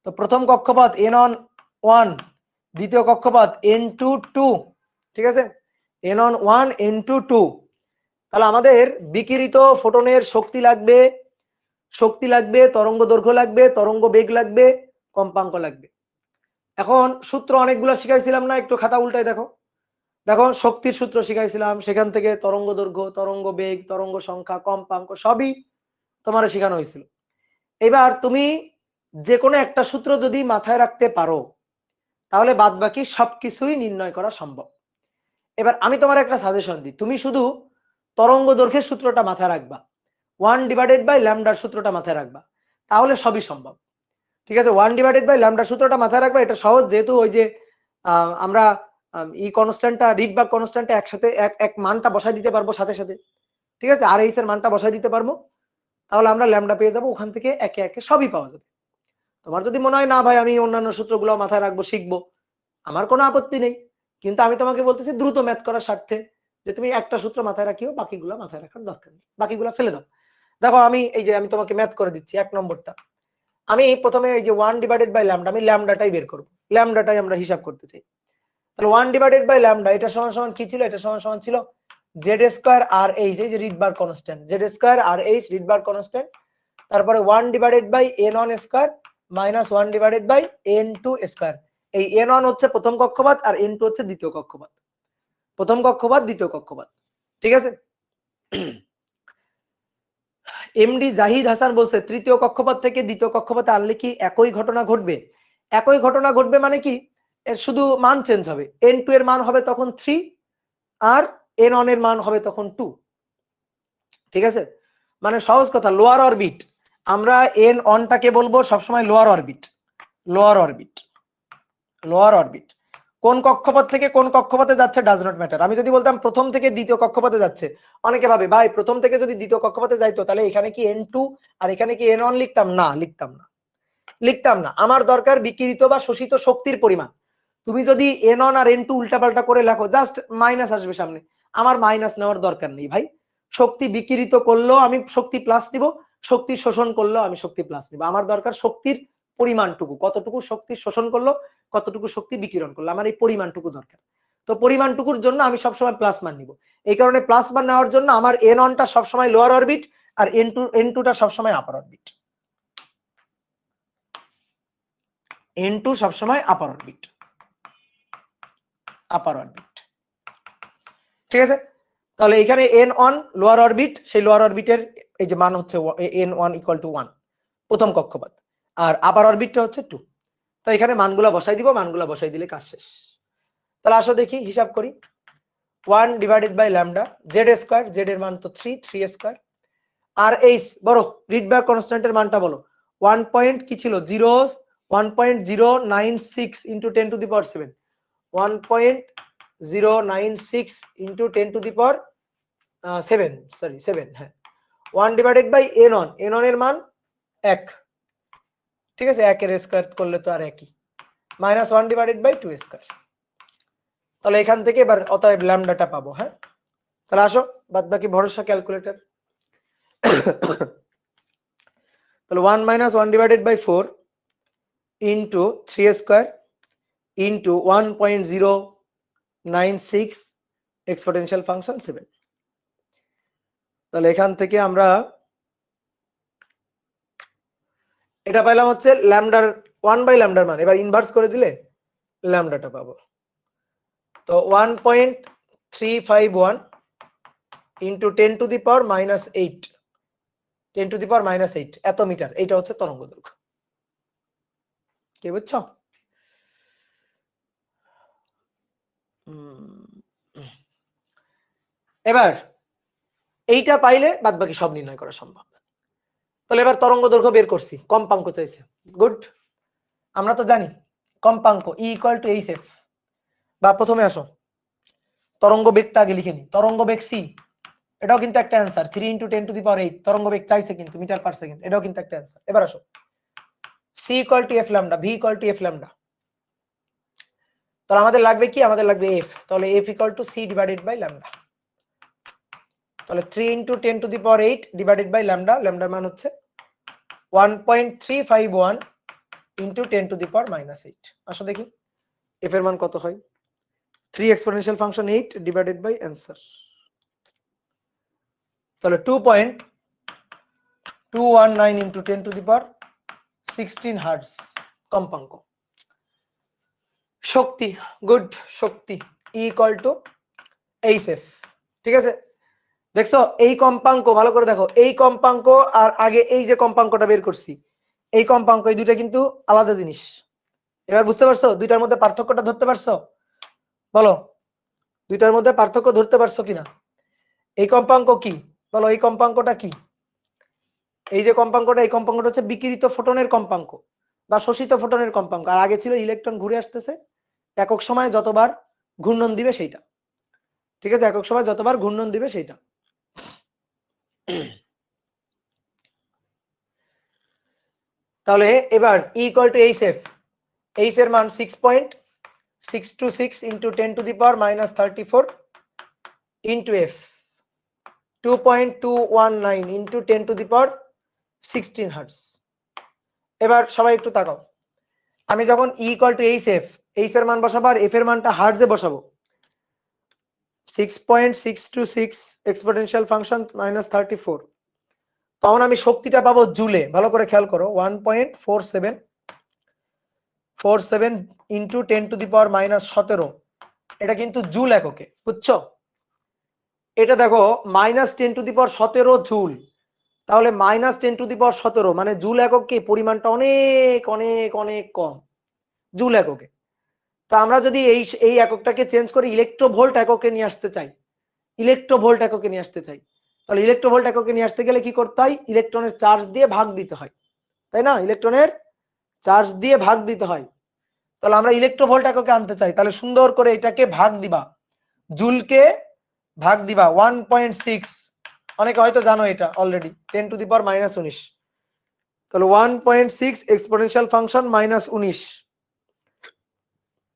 তো প্রথম কক্ষপথ N1, দ্বিতীয় কক্ষপথ N2, ঠিক আছে? N1 N2. তাহলে আমাদের বিকিরিত ফোটনের শক্তি লাগবে, তরঙ্গ দৈর্ঘ্য লাগবে, তরঙ্গ বেগ লাগবে, কম্পাঙ্ক লাগবে। এখন সূত্র অনেকগুলো শিখাইছিলাম না? একটু খাতা উল্টায় দেখো। শক্তির সূত্র শিখাইছিলাম, সেখান থেকে তরঙ্গ দৈর্ঘ্য, তরঙ্গ বেগ, তরঙ্গ সংখ্যা, কম্পাঙ্ক সবই তোমার শেখানো হয়েছিল। এবার তুমি যে কোনো একটা সূত্র যদি মাথায় রাখতে পারো তাহলে বাদ বাকি সবকিছুই নির্ণয় করা সম্ভব। এবার আমি তোমার একটা সাজেশন দিই, তুমি শুধু তরঙ্গ দৈর্ঘ্যের সূত্রটা মাথায় রাখবা, 1/λ সূত্রটা মাথায় রাখবা, তাহলে সবই সম্ভব। ঠিক আছে? 1/λ সূত্রটা মাথায় রাখবা, এটা সহজ, যেহেতু ওই যে আমরা কনস্ট্যান্টটা, রিডবার্গ কনস্ট্যান্টটা একসাথে এক মানটা বসাই দিতে পারবো সাথে সাথে। ঠিক আছে? আর এইচ এর মানটা বসাই দিতে পারবো, তাহলে আমরা ল্যামডা পেয়ে যাবো। ওখান থেকে একে একে সবই পাওয়া যাবে। তোমার যদি মনে হয় না ভাই আমি অন্যান্য সূত্রগুলো মাথায় রাখবো, শিখবো, আমার কোনো আপত্তি নেই, কিন্তু আমি তোমাকে বলতেছি দ্রুত ম্যাথ করার স্বার্থে যে তুমি একটা সূত্র মাথায় রাখিও, বাকিগুলো মাথায় রাখার দরকার নেই, বাকিগুলো ফেলে দাও। দেখো আমি তোমাকে ম্যাথ করে দিচ্ছি। 1 নম্বরটা আমি প্রথমে এই যে 1/λ, আমি ল্যামডাটাই বের করবো, ল্যামডাটাই আমরা হিসাব করতে চাই। তাহলে 1/λ এটা সমান সমান কি ছিল? এটা সমান সমান ছিল z² আর h, এই যে রিডবার্গ কনস্ট্যান্ট, z² আর h রিডবার্গ কনস্ট্যান্ট। তারপরে 1/n1² মাইনাস 1/n2²। এই n1 হচ্ছে প্রথম কক্ষপথ আর n2 হচ্ছে দ্বিতীয় কক্ষপথ। প্রথম কক্ষপথ, দ্বিতীয় কক্ষপথ, ঠিক আছে? এমডি জাহিদ হাসান বলছে তৃতীয় কক্ষপথ থেকে দ্বিতীয় কক্ষপথে আনলে কি একই ঘটনা ঘটবে? একই ঘটনা ঘটবে মানে কি, এর শুধু মান চেঞ্জ হবে। n2 এর মান হবে তখন 3 আর n1 এর মান হবে তখন 2। ঠিক আছে? মানে সহজ কথা, লোয়ার অরবিট আমরা এন অনটাকে বলবো সবসময় lower orbit. Lower orbit, lower orbit কোন কক্ষপথ থেকে কোন কক্ষপথে যাচ্ছে ডাজ নট ম্যাটার। আমি যদি বলতাম প্রথম থেকে দ্বিতীয় কক্ষপথে যাচ্ছে, অনেকে ভাবে ভাই প্রথম থেকে যদি দ্বিতীয় কক্ষপথে যাইতো তাহলে এখানে কি N2 আর এখানে কি N1 লিখতাম? না, লিখতাম না, লিখতাম না। আমার দরকার বিকিরিত বা শোষিত শক্তির পরিমাণ। তুমি যদি N1 আর N2 উল্টাপাল্টা করে লেখো জাস্ট মাইনাস আসবে সামনে, আমার মাইনাস নেওয়ার দরকার নেই ভাই। শক্তি বিকিরিত করলেও আমি শক্তি প্লাস নিব, শক্তি শোষণ করলেও আমি শক্তি প্লাস নিব। আমার দরকার শক্তির পরিমাণটুকু, কতটুকু শক্তি শোষণ করলো, কতটুকু শক্তি বিকিরণ করলো, আমার এই পরিমাণটুকু দরকার। তো পরিমাণটুকুর জন্য আমি সবসময় প্লাস মান নিব। এই কারণে প্লাস মান নেওয়ার জন্য আমার N1 টা সবসময় লোয়ার অরবিট আর N2 টা সবসময় আপার অরবিট। N2 সবসময় আপার অরবিট, আপার অরবিট। ঠিক আছে, তাহলে এখানে N1 লোয়ার অরবিট, সেই লোয়ার অরবিটের এই যে মান হচ্ছে N1 ইকুয়াল টু 1 প্রথম কক্ষপথ, আর আপার অরবিটটা হচ্ছে 2। তো এখানে মানগুলা বসাই দিব, মানগুলা বসাই দিলে কাজ শেষ। তাহলে আসো দেখি হিসাব করি। 1 divided by lambda Z square, Z এর মান তো 3 স্কয়ার, আর এইচ বড় রিডবার্গ কনস্ট্যান্টের মানটা বলো। 1 পয়েন্ট কি ছিল 1.096 into 10 to the power 7, 1.096 into 10 to the power 7, sorry 7, হ্যাঁ। 1 ডিভাইডেড বাই N1, N1 এর মান 1, ঠিক আছে, 1 এর স্কয়ার করলে তো আর একই, মাইনাস 1 ডিভাইডেড বাই 2 স্কয়ার। তাহলে এখান থেকে এবার অতএব ল্যামডাটা পাবো। হ্যাঁ, তাহলে আসো বাদ বাকি ভরসা ক্যালকুলেটর। তাহলে 1 minus 1 divided by 4 into 3 square into 1.096 exponential function 7। তাহলে এখান থেকে আমরা এটা পাইলাম হচ্ছে ল্যামডার 1 বাই ল্যামডার মান, এবার ইনভার্স করে দিলে ল্যামডাটা পাবো। তো 1.351 into 10 to the power minus 8, 10 to the power minus 8 এত মিটার, এইটা হচ্ছে তরঙ্গ দৈর্ঘ্য। কি বুঝছো? এবার এইটা পাইলে বাদ বাকি সব নির্ণয় করা সম্ভব। তাহলে এবার তরঙ্গ দৈর্ঘ্য বের করছি, কম্পাঙ্ক চাইছে, গুড। আমরা তো জানি কম্পাঙ্ক E equal to H F, বা প্রথমে আসো তরঙ্গ বেগটা আগে লিখে নি, তরঙ্গ বেগ c, এটাও কিন্তু একটা answer, 3 into 10 to the power 8 তরঙ্গ বেগ চাইছে কিন্তু মিটার পার সেকেন্ড, এটাও কিন্তু একটা অ্যান্সার। এবার আসো c equal to f lambda, v equal to f lambda. তাহলে আমাদের লাগবে কি, আমাদের লাগবে f, তাহলে f equal to c divided by lambda. তাহলে 3 into 10 to the power 8 divided by lambda, ল্যামডার মান হচ্ছে 1.351 into 10 to the power minus 8। আসো দেখি f এর মান কত হয়। 3 exponential function 8 divided by answer, তাহলে 2.219 into 10 to the power 16 hertz কম্পাঙ্ক। শক্তি, গুড, শক্তি E ইকুয়াল টু এইচএফ। ঠিক আছে, দেখছো এই কম্পাঙ্ক ভালো করে দেখো, এই কম্পাঙ্ক আর আগে এই যে কম্পাঙ্কটা বের করছি, এই কম্পাঙ্ক, এই দুইটা কিন্তু আলাদা জিনিস। এবার বুঝতে পারছো দুইটার মধ্যে পার্থক্যটা ধরতে পারছো? বলো দুইটার মধ্যে পার্থক্য ধরতে পারছো কিনা? এই কম্পাঙ্ক কি বলো, এই কম্পাঙ্কটা কি? এই যে কম্পাঙ্কটা, এই কম্পাঙ্কটা হচ্ছে বিকিরিত ফোটনের কম্পাঙ্ক বা শোষিত ফোটনের কম্পাঙ্ক, আর আগে ছিল ইলেকট্রন ঘুরে আসতেছে একক সময় যতবার ঘূর্ণন দিবে সেইটা। ঠিক আছে, একক সময় যতবার ঘূর্ণন দিবে সেইটা। তাহলে এবার E equal to HF, H এর মান 6.626 into 10 to the power minus 34 into f, 2.219 into 10 to the power 16 hertz. এবার সবাই একটু তাকাও, আমি যখন E equal to HF, H এর মান বসাবো আর f এর মানটা হার্টজে বসাবো, 6.626 এক্সপোনেনশিয়াল ফাংশন মাইনাস 34, তখন আমি শক্তিটা পাবো জুলে। ভালো করে খেয়াল করো, 1.47 into 10 to the power minus 17, এটা কিন্তু জুল এককে, বুঝছো? এটা দেখো minus 10 to the power 17 joule, তাহলে মাইনাস 10 টু দি পাওয়ার 17 মানে জুল এককে পরিমাণটা অনেক অনেক অনেক কম জুল এককে। তো আমরা যদি এই এককটাকে চেঞ্জ করে ইলেকট্রোভোল্ট এককে নিয়ে আসতে চাই, ইলেকট্রোভোল্ট এককে নিয়ে আসতে চাই, তাহলে ইলেকট্রোভোল্ট এককে নিয়ে আসতে গেলে কি করতে হয়? ইলেকট্রনের চার্জ দিয়ে ভাগ দিতে হয়, তাই না? ইলেকট্রনের চার্জ দিয়ে ভাগ দিতে হয়। তাহলে আমরা ইলেকট্রোভোল্ট এককে আনতে চাই, তাহলে সুন্দর করে এটাকে ভাগ দিবা, জুলকে ভাগ দিবা 1.6, অনেকে হয়তো জানো এটা অলরেডি, 10⁻⁻19। তাহলে 1.6 এক্সপোনেনশিয়াল ফাংশন -19,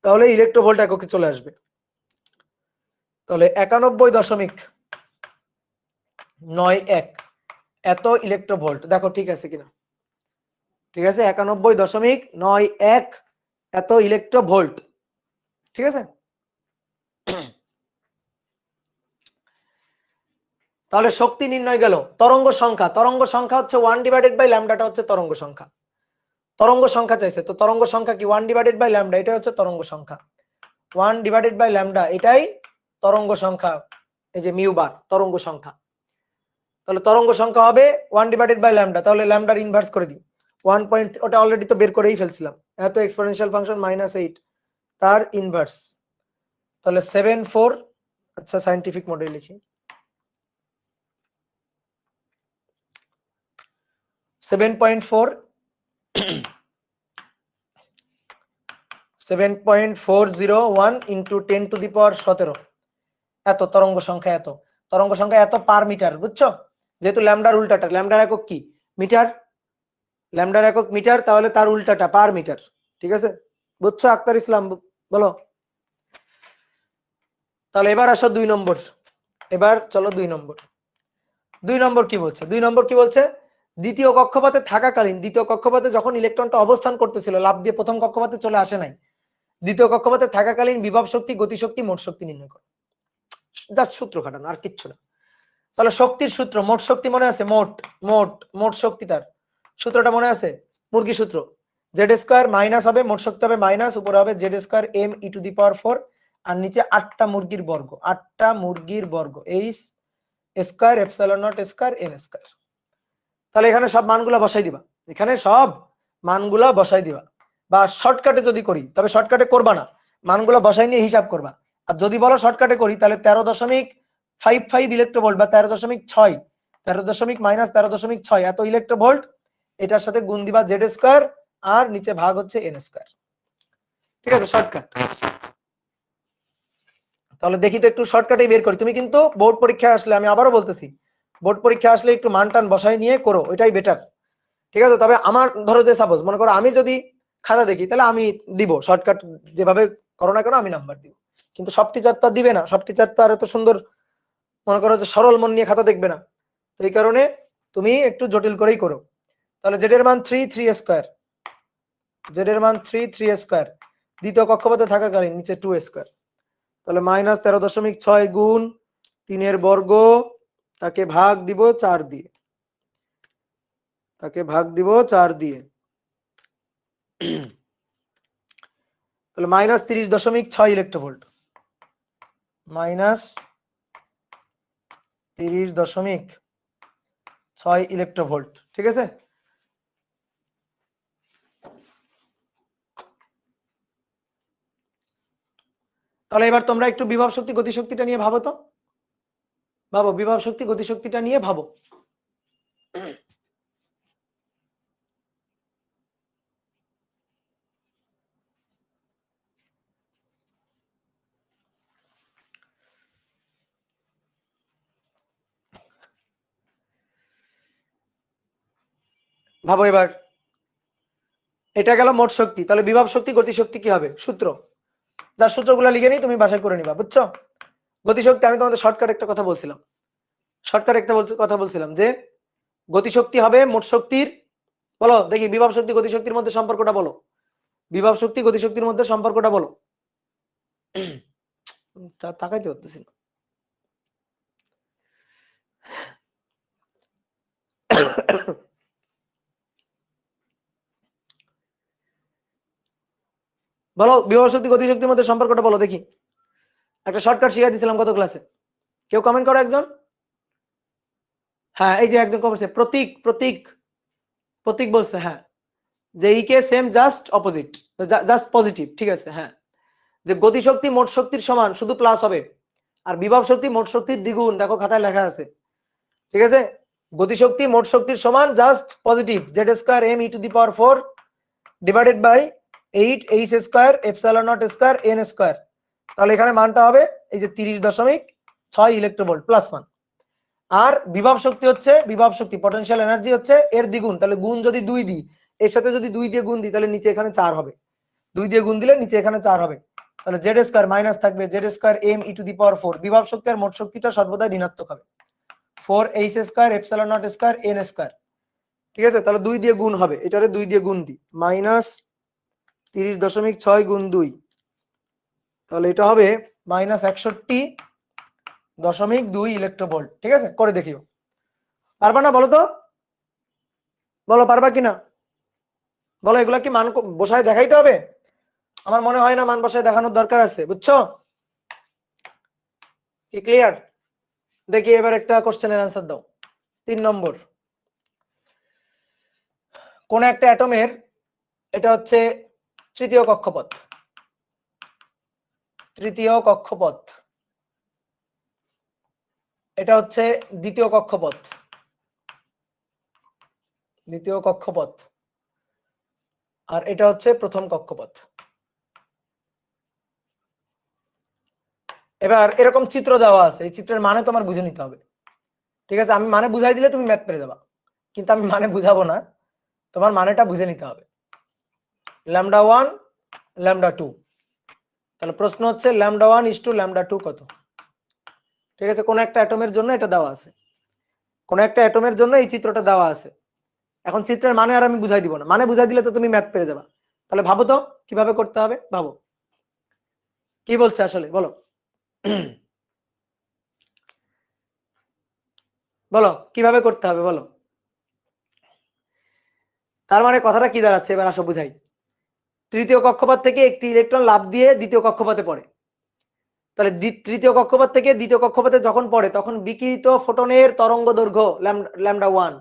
তাহলে ইলেকট্রোভোল্ট এককে চলে আসবে। তাহলে 91.91 এত ইলেকট্রোভোল্ট। দেখো ঠিক আছে কিনা, ঠিক আছে, 91.91 এত ইলেকট্রোভোল্ট, ঠিক আছে। তাহলে শক্তি নির্ণয় গেল। তরঙ্গ সংখ্যা হচ্ছে 1/λ, হচ্ছে তরঙ্গ সংখ্যা। তরঙ্গ সংখ্যা চাইছে, তো তরঙ্গ সংখ্যা কি 1/λ, এটা হচ্ছে তরঙ্গ সংখ্যা। 1/λ এটাই তরঙ্গ সংখ্যা, এই যে মিউ বার তরঙ্গ সংখ্যা। তাহলে তরঙ্গ সংখ্যা হবে 1/λ, তাহলে ল্যামডার ইনভার্স করে দিই 1. ওটা অলরেডি তো বের করেই ফেলছিলাম, এত এক্সপোনেনশিয়াল ফাংশন -8 তার ইনভার্স, তাহলে 7.4। আচ্ছা সায়েন্টিফিক মোডে লিখি, 7.4 7.401 ইন্টু 10⁻17 এত তরঙ্গ সংখ্যা, এত তরঙ্গ সংখ্যা, এত পার মিটার, বুঝছো? যেহেতু ল্যামডার উল্টাটা, ল্যামডার একক কি মিটার, ল্যামডার একক মিটার, তাহলে তার উল্টাটা পার মিটার, ঠিক আছে, বুঝছো আক্তার ইসলাম? বলো। তাহলে এবার আসো 2 নম্বর, এবার চলো 2 নম্বর। 2 নম্বর কি বলছে? 2 নম্বর কি বলছে? দ্বিতীয় কক্ষপথে থাকাকালীন, দ্বিতীয় কক্ষপথে যখন ইলেকট্রনটা অবস্থান করতেছিল, লাফ দিয়ে প্রথম কক্ষপথে চলে আসে নাই, দ্বিতীয় কক্ষপথে থাকাকালীন বিভব শক্তি, গতিশক্তি, মোট শক্তি নির্ণয় করো। জাস্ট সূত্র খাটানো, আর কিচ্ছু না। তাহলে শক্তির সূত্র, মোট শক্তি মনে আছে? মোট মোট মোট শক্তিটার সূত্রটা মনে আছে? মুরগি সূত্র, z² মাইনাস হবে, মোট শক্তি হবে মাইনাস, উপরে হবে z² m e⁴ আর নিচে 8টা মুরগির বর্গ, 8টা মুরগির বর্গ, h² ε0² n²। তাহলে এখানে সব মানগুলা বসাই দিবা, এখানে সব মানগুলা বসাই দিবা। বা শর্টকাটে যদি করি, তবে শর্টকাটে করবা না, মানগুলো বসাই নিয়ে হিসাব করবা। আর যদি বলো শর্টকাটে করি, তাহলে 13.55 ইলেকট্রোভোল্ট বা 13.6, 13.−13.6 এত ইলেকট্রোভোল্ট, এটার সাথে গুণ দিবা z² আর নিচে ভাগ হচ্ছে n², ঠিক আছে, শর্টকাট। তাহলে দেখি তো একটু শর্টকাটেই বের করি। তুমি কিন্তু বোর্ড পরীক্ষা আসলে, আমি আবারও বলতেছি, বোর্ড পরীক্ষা আসলে একটু মান টান বসাই নিয়ে করো, ওইটাই বেটার, ঠিক আছে। তবে আমার ধরো যে সাপোজ মনে করো আমি যদি খাতা দেখি, তাহলে আমি দিব শর্টকাট, যেভাবে করো না কেন আমি নাম্বার দিব, কিন্তু সব টিচার তো দিবে না, সব টিচার তো আর এত সুন্দর মনে করো যে সরল মন নিয়ে খাতা দেখবে না, তো এই কারণে তুমি একটু জটিল করেই করো। তাহলে z এর মান 3 z এর মান 3 দ্বিতীয় কক্ষপথে থাকাকালীন নিচে 2², তাহলে -13.6 গুণ 3 বর্গ, তাকে ভাগ দিব 4 দিয়ে, তাকে ভাগ দিব 4 দিয়ে, তাহলে -30.6 ইলেকট্রোভোল্ট, -30.6 ইলেকট্রোভোল্ট, ঠিক আছে। তাহলে এবার তোমরা একটু বিভব শক্তি গতিশক্তিটা নিয়ে ভাবো তো, ভাবো বিভব শক্তি গতিশক্তিটা নিয়ে ভাবো। ভাবো এবার, এটা গেল মোট শক্তি, তাহলে বিভব শক্তি গতিশক্তি কি হবে? সূত্র, যার সূত্রগুলো লিখে নিই, তুমি বাসায় করে নিবা, বুঝছো? গতিশক্তি আমি তোমাদের শর্টকাট একটা কথা বলছিলাম, শর্টকাট একটা কথা বলছিলাম যে গতিশক্তি হবে মোট শক্তির, বলো দেখি বিভব শক্তি গতিশক্তির মধ্যে সম্পর্কটা বলো, বিভব শক্তি গতিশক্তির মধ্যে সম্পর্কটা বলো। তাকাইতে হতেছি না। বলো বিভব শক্তি গতিশক্তির মধ্যে সম্পর্কটা বলো দেখি, একটা শর্টকাট শিখাই দিয়েছিলাম গত ক্লাসে, কেউ কমেন্ট করো একজন। হ্যাঁ এই যে একজন কমেন্ট, প্রতীক প্রতীক প্রতীক বলছে, হ্যাঁ যে ই কে same just opposite, just positive, ঠিক আছে। হ্যাঁ যে গতিশক্তি মোট শক্তির সমান, শুধু প্লাস হবে, আর বিভব শক্তি মোট শক্তির দ্বিগুণ, দেখো খাতায় লেখা আছে, ঠিক আছে, গতিশক্তি মোট শক্তির সমান just positive Z square M E to the power 4 divided by 8 H square epsilon naught square N square. তাহলে এখানে মানটা হবে এই যে 30.6 ইলেকট্রোভোল্ট প্লাস মান। আর বিভব শক্তি হচ্ছে, বিভব শক্তি পটেনশিয়াল এনার্জি হচ্ছে এর দ্বিগুণ, তাহলে গুণ যদি 2 দিই, এর সাথে যদি 2 দিয়ে গুণ দিই তাহলে নিচে এখানে 4 হবে, 2 দিয়ে গুণ দিলে নিচে এখানে 4 হবে। তাহলে জেড স্কয়ার মাইনাস থাকবে Z square M E to the power 4, বিভব শক্তি আর মোট শক্তিটা সর্বদাই ঋণাত্মক হবে, 4 H square epsilon naught square N square. ঠিক আছে, তাহলে 2 দিয়ে গুণ হবে, এটারে 2 দিয়ে গুণ দিই, মাইনাস 30.6 গুণ 2, তাহলে এটা হবে মাইনাস 61.2 ইলেকট্রোভোল্ট। ঠিক আছে, করে দেখিও। পারবা না বলো তো, বলো পারবা কিনা বলো, এগুলা কি মান বসায় দেখাইতে হবে? আমার মনে হয় না মান বসায় দেখানোর দরকার আছে, বুঝছো কি? ক্লিয়ার? দেখি এবার একটা কোশ্চেনের অ্যান্সার দাও। 3 নম্বর, কোন একটা অ্যাটমের, এটা হচ্ছে তৃতীয় কক্ষপথ, তৃতীয় কক্ষপথ, এটা হচ্ছে দ্বিতীয় কক্ষপথ, দ্বিতীয় কক্ষপথ, আর এটা হচ্ছে প্রথম কক্ষপথ। এবার এরকম চিত্র দেওয়া আছে, এই চিত্রের মানে তোমার বুঝে নিতে হবে। ঠিক আছে, আমি মানে বুঝাই দিলে তুমি ম্যাথ পেরে যাবা, কিন্তু আমি মানে বুঝাবো না, তোমার মানেটা বুঝে নিতে হবে। ল্যামডা 1 ল্যামডা 2, তাহলে প্রশ্ন হচ্ছে ল্যামডা 1 ইস টু ল্যামডা 2 কত? ঠিক আছে, কোন একটা অ্যাটমের জন্য এটা দেওয়া আছে, কোন একটা অ্যাটমের জন্য এই চিত্রটা দেওয়া আছে। এখন চিত্রের মানে আর আমি বুঝাই দিব না, মানে বুঝাই দিলে তো তুমি ম্যাথ পেরে যাবা। তাহলে ভাবো তো কিভাবে করতে হবে, ভাবো কি বলছে আসলে, বলো বলো কিভাবে করতে হবে বলো। তার মানে কথাটা কি দাঁড়াচ্ছে, এবার আসো বুঝাই। তৃতীয় কক্ষপথ থেকে একটি ইলেকট্রন লাফ দিয়ে দ্বিতীয় কক্ষপথে পড়ে, তাহলে তৃতীয় কক্ষপথ থেকে দ্বিতীয় কক্ষপথে যখন পড়ে তখন বিকিরিত ফোটনের তরঙ্গ দৈর্ঘ্য ল্যামডা 1,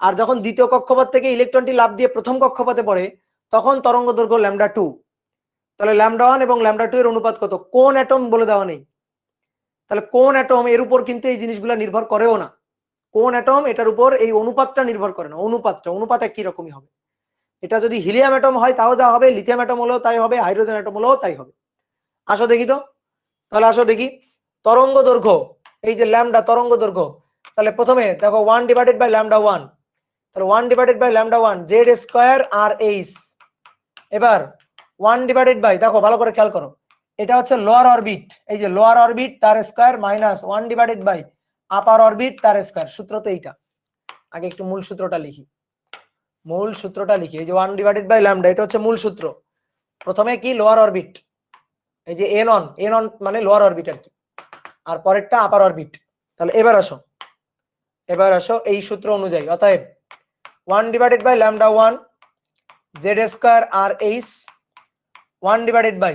আর যখন দ্বিতীয় কক্ষপথ থেকে ইলেকট্রনটি লাফ দিয়ে প্রথম কক্ষপথে পড়ে তখন তরঙ্গ দৈর্ঘ্য ল্যামডা 2। তাহলে ল্যামডা 1 এবং ল্যামডা 2 এর অনুপাত কত? কোন অ্যাটম বলে দেওয়া নেই, তাহলে কোন অ্যাটম এর উপর কিন্তু এই জিনিসগুলো নির্ভর করেও না, কোন অ্যাটম এটার উপর এই অনুপাতটা নির্ভর করে না, অনুপাত একই রকমই হবে। এটা যদি হিলিয়াম অ্যাটম হয় তাও যা হবে, লিথিয়াম অ্যাটম হলেও তাই হবে, হাইড্রোজেন অ্যাটম হলেও তাই হবে। আসো দেখি তো, তাহলে আসো দেখি তরঙ্গ দৈর্ঘ্য, এই যে ল্যামডা তরঙ্গ দৈর্ঘ্য, তাহলে প্রথমে দেখো 1 ডিভাইডেড বাই ল্যামডা 1, তাহলে 1 divided by lambda 1 Z square R H. এবার 1 ডিভাইডেড বাই, দেখো ভালো করে খেয়াল করো, এটা হচ্ছে লোয়ার অরবিট, এই যে লোয়ার অরবিট তার square minus 1 divided by upper orbit তার স্কয়ার। সূত্র তো এইটা, আগে একটু মূল সূত্রটা লিখি, মূল সূত্রটা লিখি। এই যে 1 ডিভাইডেড বাই ল্যামডা, এটা হচ্ছে মূল সূত্র। প্রথমে কি লোয়ার অরবিট, এই যে এন অন মানে লোয়ার অরবিট আর কি, আর পরেরটা আপার অরবিট। তাহলে এবার আসো এই সূত্র অনুযায়ী, অতএব 1 divided by lambda 1 Z square R H 1 divided by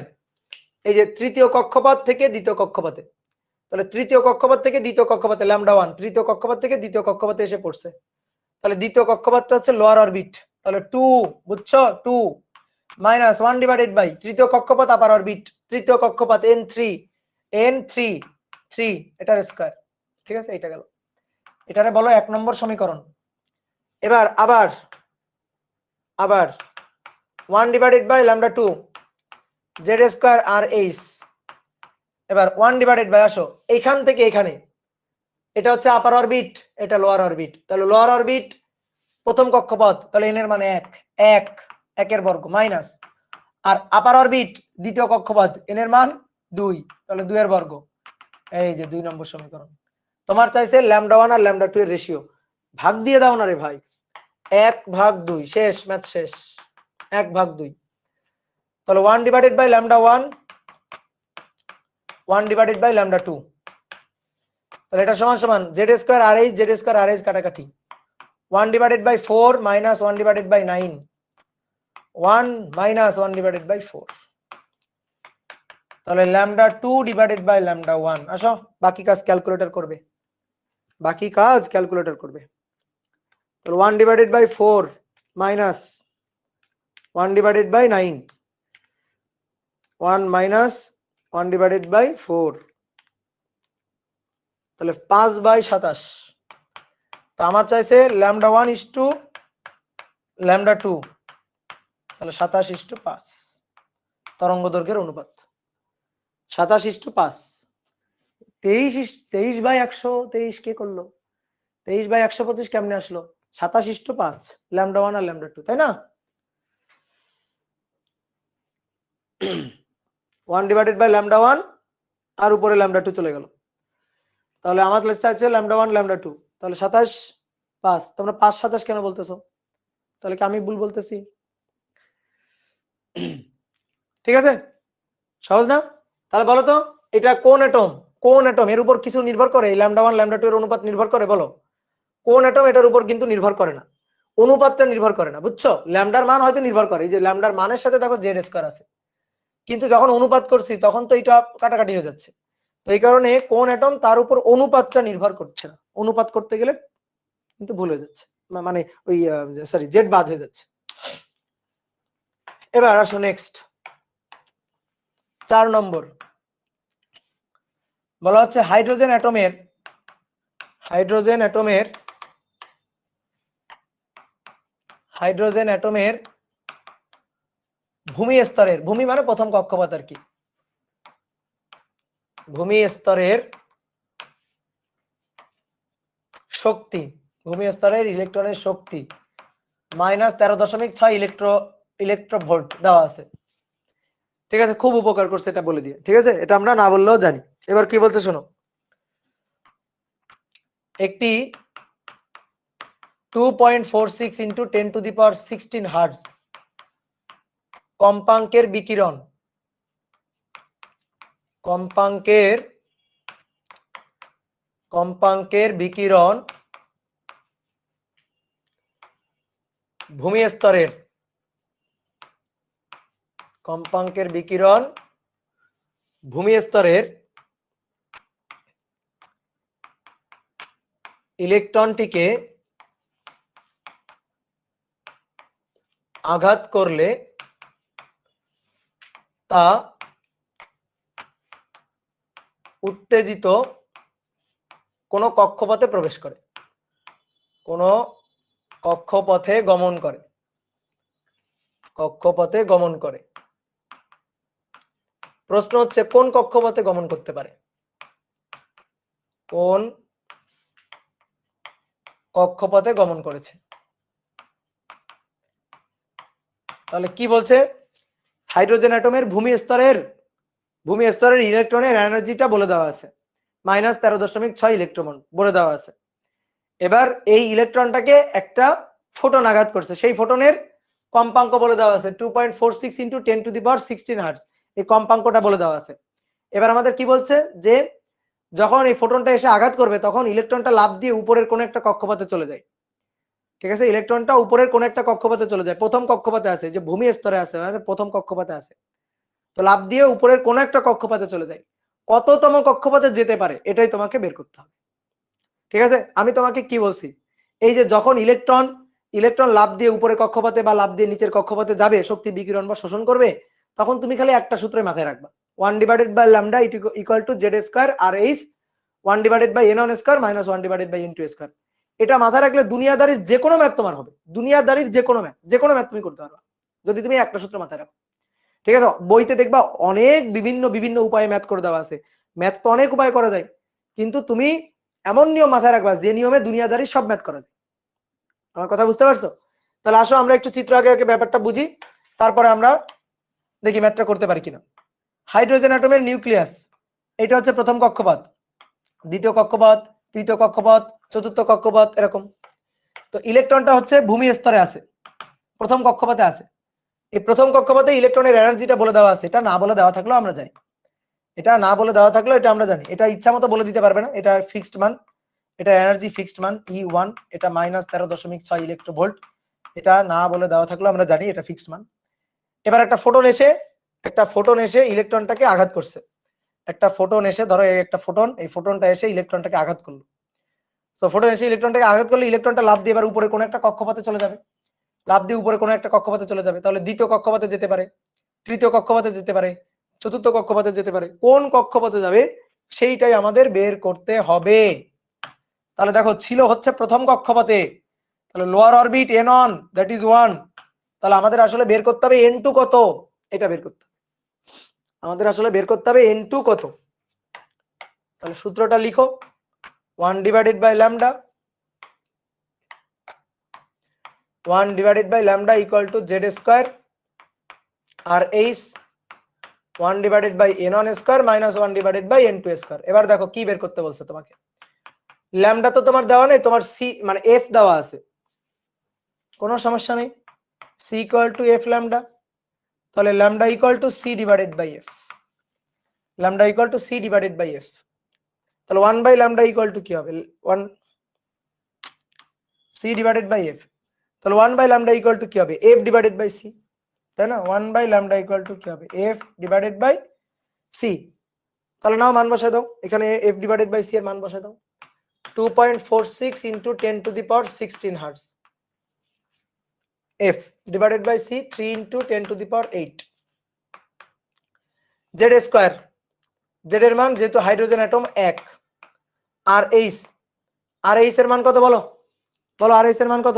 এই যে তৃতীয় কক্ষপথ থেকে দ্বিতীয় কক্ষপথে, তাহলে তৃতীয় কক্ষপথ থেকে দ্বিতীয় কক্ষপথে ল্যামডা 1 তৃতীয় কক্ষপথ থেকে দ্বিতীয় কক্ষপথে এসে পড়ছে, তাহলে দ্বিতীয় কক্ষপথটা হচ্ছে লোয়ার অরবিট, তাহলে 2, বুঝছো 2 মাইনাস 1 ডিভাইডেড বাই তৃতীয় কক্ষপথ আপার অরবিট, তৃতীয় কক্ষপথ n3 এটার স্কয়ার। ঠিক আছে, এটা গেল, এটারে বলো 1 নম্বর সমীকরণ। এবার আবার 1 divided by lambda 2 Z square R H. এবার 1 ডিভাইডেড বাই, আসো এইখান থেকে এখানে, এটা হচ্ছে আপার অরবিট, এটা লোয়ার অরবিট, তাহলে লোয়ার অরবিট প্রথম কক্ষপথ, তাহলে n এর মানে 1 এর বর্গ মাইনাস, আর আপার অরবিট দ্বিতীয় কক্ষপথ n এর মান 2, তাহলে 2 এর বর্গ। এই যে 2 নম্বর সমীকরণ। তোমার চাইছে ল্যামডা 1 আর ল্যামডা 2 এর রেশিও, ভাগ দিয়ে দাও না রে ভাই, 1/2, শেষ, ম্যাথ শেষ, 1/2। তাহলে 1 divided by lambda 1 divided by lambda 2, তাহলে এটা সমান সমান জেড স্কয়ার আর এইচ কাটাকাটি, 1 divided by 4 minus 1 divided by 9, 1 minus 1 divided by 4, তাহলে ল্যামডা 2 ডিভাইডেড বাই ল্যামডা 1। আসো বাকি কাজ ক্যালকুলেটর করবে, বাকি কাজ ক্যালকুলেটর করবে। তাহলে 1 divided by 4 minus 1 divided by 9, 1 minus 1 divided by 4, তাহলে 5/27, তো আমার চাইছে λ1 λ2, তাহলে 27:5 তরঙ্গ দৈর্ঘ্যের অনুপাত 27:5। 23/123 কে করলো? 23/125 কেমনে আসলো? 27:5 λ1 আর λ2, তাই না? 1/λ1 আর উপরে λ2 চলে গেল। তাহলে আমার লেখা আছে λ1 λ2, তাহলে 27/5। তোমরা 5-27 কেন বলতেছো? তাহলে কি আমি ভুল বলতেছি? ঠিক আছে, সহজ না? তাহলে বলো তো এটা কোন অ্যাটম? কোন অ্যাটম এর উপর কিছু নির্ভর করে? λ1 λ2 এর অনুপাত নির্ভর করে? বলো কোন অ্যাটম এটার উপর কিন্তু নির্ভর করে না, অনুপাতটা নির্ভর করে না, বুঝছো? ল্যামডার মান হয়তো নির্ভর করে, এই যে ল্যামডার মানের সাথে দেখো জেড স্কয়ার আছে, কিন্তু যখন অনুপাত করছি তখন তো এটা কাটাকাটি হয়ে যাচ্ছে। তো এই কারণে কোন অ্যাটম তার উপর অনুপাতটা নির্ভর করছে না, অনুপাত করতে গেলে কিন্তু ভুল হয়ে যাচ্ছে, মানে ওই সরি জেড বাদ হয়ে যাচ্ছে। এবার আসো নেক্সট 4 নম্বর, বলা হচ্ছে হাইড্রোজেন অ্যাটমের ভূমি স্তরের, ভূমি মানে প্রথম কক্ষপথ আর কি, ভূমি স্তরের শক্তি, ভূমি স্তরের ইলেকট্রনের শক্তি -13.6 ইলেকট্রোভোল্ট দেওয়া আছে। ঠিক আছে, খুব উপকার করছে এটা বলে দিয়ে, ঠিক আছে, এটা আমরা না বললেও জানি। এবার কি বলছে শোনো, একটি 2.46 × 10⁻16 হার্টজ কম্পাঙ্কের বিকিরণ ভূমি স্তরের ইলেকট্রনটিকে আঘাত করলে তা উত্তেজিত কোন কক্ষপথে প্রবেশ করে, কোন কক্ষপথে গমন করে। প্রশ্ন হচ্ছে কোন কক্ষপথে গমন করতে পারে, কোন কক্ষপথে গমন করেছে? তাহলে কি বলছে, হাইড্রোজেন অ্যাটমের ভূমি স্তরের ইলেকট্রনের এনার্জিটা বলে দেওয়া আছে -13.6 ইলেকট্রন বলে দেওয়া আছে। এবার এই ইলেকট্রনটাকে একটা ফোটন আঘাত করছে, সেই ফোটনের কম্পাঙ্ক বলে দেওয়া আছে 2.46 × 10⁻16 হার্টজ, এই কম্পাঙ্কটা বলে দেওয়া আছে। এবার আমাদের কি বলছে যে যখন এই ফোটনটা এসে আঘাত করবে তখন ইলেকট্রনটা লাফ দিয়ে উপরের কোন একটা কক্ষপথে চলে যায়। ঠিক আছে, ইলেকট্রনটা উপরের কোন একটা কক্ষপথে চলে যায়, প্রথম কক্ষপথে আছে, যে ভূমি স্তরে আছে মানে প্রথম কক্ষপথে আছে, তো লাফ দিয়ে উপরের কোন একটা কক্ষপথে চলে যায়। কততম কক্ষপথে যেতে পারে এটাই তোমাকে বের করতে হবে। ঠিক আছে, আমি তোমাকে কি বলছি, এই যে যখন ইলেকট্রন লাফ দিয়ে উপরের কক্ষপথে বা লাফ দিয়ে নিচের কক্ষপথে যাবে, শক্তি বিকিরণ বা শোষণ করবে, তখন তুমি খালি একটা সূত্রে মাথায় রাখবা, 1/λ = z² RH 1/n² - 1/n²। এটা মাথায় রাখলে দুনিয়াদারির যে কোনো ম্যাথ তোমার হবে, দুনিয়াদারির যে কোনো ম্যাথ তুমি করতে পারবা যদি তুমি একটা সূত্র মাথায় রাখো। ঠিক আছে, বইতে দেখবা অনেক বিভিন্ন উপায়ে ম্যাথ করে দেওয়া আছে, ম্যাথ তো অনেক উপায় করা যায়, কিন্তু তুমি এমন নিয়ম মাথায় রাখবা যে নিয়মে দুনিয়াদারির সব ম্যাথ করা যায়। আমার কথা বুঝতে পারছো? তাহলে আসো আমরা একটু চিত্র আগে ব্যাপারটা বুঝি, তারপরে আমরা দেখি ম্যাথটা করতে পারি কিনা। হাইড্রোজেন অ্যাটমের নিউক্লিয়াস, এটা হচ্ছে প্রথম কক্ষপথ, দ্বিতীয় কক্ষপথ, তৃতীয় কক্ষপথ, চতুর্থ কক্ষপথ, এরকম। তো ইলেকট্রনটা হচ্ছে ভূমি স্তরে আছে, প্রথম কক্ষপথে আছে। এই প্রথম কক্ষপথে ইলেকট্রনের এনার্জিটা বলে দেওয়া আছে, এটা না বলে দেওয়া থাকলেও আমরা জানি, এটা আমরা জানি, এটা ইচ্ছা মতো বলে দিতে পারবে না, এটা ফিক্সড মান, এটা এনার্জি ফিক্সড মান E1, এটা -13.6 ইলেকট্রোভোল্ট, এটা না বলে দেওয়া থাকলেও আমরা জানি এটা ফিক্সড মান। এবার একটা ফোটন এসে ইলেকট্রনটাকে আঘাত করছে, একটা ফোটন এসে, ধরো একটা ফোটন, এই ফোটনটা এসে ইলেকট্রনটাকে আঘাত করলো। তো ফোটন এসে ইলেকট্রনটাকে আঘাত করলে ইলেকট্রনটা লাফ দিয়ে এবার উপরে কোনো একটা কক্ষপথে চলে যাবে, তাহলে দ্বিতীয় কক্ষপথে যেতে পারে, তৃতীয় কক্ষপথে যেতে পারে, চতুর্থ কক্ষপথে যেতে পারে, কোন কক্ষপথে যাবে সেইটাই আমাদের বের করতে হবে। তাহলে দেখো ছিল হচ্ছে প্রথম কক্ষপথে, তাহলে lower orbit n1 that is 1, তাহলে আমাদের আসলে বের করতে হবে n2 কত, এটা বের করতে হবে, আমাদের আসলে বের করতে হবে n2 কত। তাহলে সূত্রটা লিখো, 1 divided by lambda, 1 divided by lambda equal to Z square R H 1 divided by n1 square minus 1 divided by n2 square. এবার দেখো কি বের করতে বলছে তোমাকে, ল্যামডা তো তোমার দেওয়া নেই, তোমার সি মানে এফ দেওয়া আছে, কোনো সমস্যা নেই, C equal to F lambda, তাহলে lambda equal to C divided by F, lambda equal to C divided by F. তাহলে 1 বাই ল্যামডা ইকুয়াল টু কি হবে, 1 সি ডিভাইডেড বাই এফ, তাহলে 1 বাই ল্যামডা ইকুয়াল টু কি হবে, F divided by C, তাই না, 1 by lambda equal two কি হবে, এফ ডিভাইডেড বাই সি। তাহলে নাও মান বসায় দাও, এখানে এফ ডিভাইডেড বাই সি এর মান বসায় দাও, 2.46 into 10 to the power 16 hertz, f divided by c 3 into 10 to the power 8, z square, z এর মান যেহেতু হাইড্রোজেন অ্যাটম 1, আর এইচ এর মান কত বলো, বলো আর এইচ এর মান কত,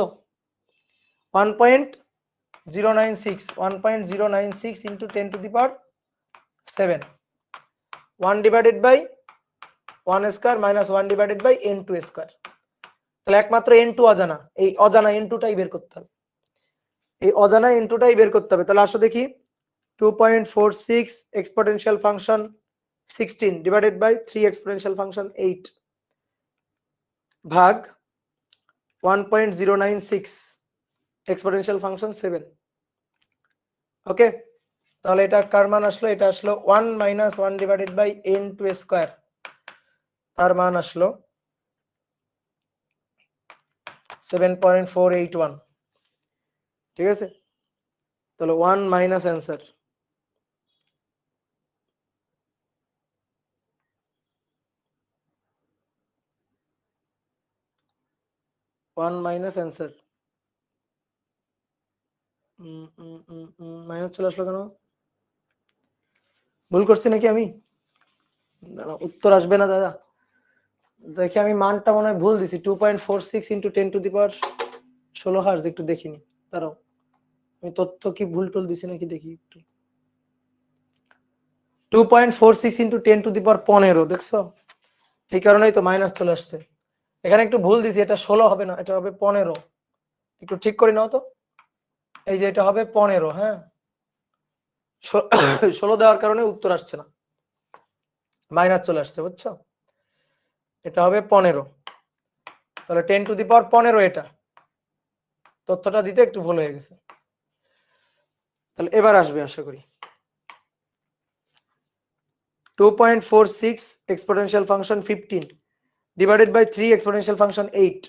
1.096 into 10 to the power 7, 1 divided by 1 square minus 1 divided by n2 square. তাহলে একমাত্র n2 অজানা, এই অজানা n2 টাই বের করতে হবে, এই অজানা n2 টাই বের করতে হবে। তাহলে আসো দেখি, 2.46 exponential function 16 divided by 3 exponential function 8 ভাগ 1.096 এক্সপোনেনশিয়াল ফাংশন 7। ওকে, তাহলে এটা কার মান আসলো, এটা আসলো 1 minus 1 divided by n2 square, তার মান আসলো 7.481। ঠিক আছে, তাহলে 1 minus answer, minus answer, minus চলে আসলো কেন, ভুল করছি নাকি আমি, উত্তর আসবে না দাদা, দেখি আমি মানটা মনে হয় ভুল দিছি, 2.46 into 10 to the power 16 hertz, একটু দেখিনি, দাঁড়াও আমি তথ্য কি ভুল টুল দিছি নাকি দেখি একটু, 2.46 ইন্টু 10 টু দি পাওয়ার 15, দেখছো, এই কারণেই তো মাইনাস চলে আসছে, এখানে একটু ভুল দিছি, এটা 16 হবে না, এটা হবে 15, একটু ঠিক করে নাও তো, এই যে এটা হবে 15, হ্যাঁ 16 দেওয়ার কারণে উত্তর আসছে না, মাইনাস চলে আসছে, বুঝছো, এটা হবে 15, তাহলে 10 টু দি পাওয়ার 15, এটা তথ্যটা দিতে একটু ভুল হয়ে গেছে। তাহলে এবার আসবে আশা করি, 2.46 exponential function 15 divided by 3 exponential function 8,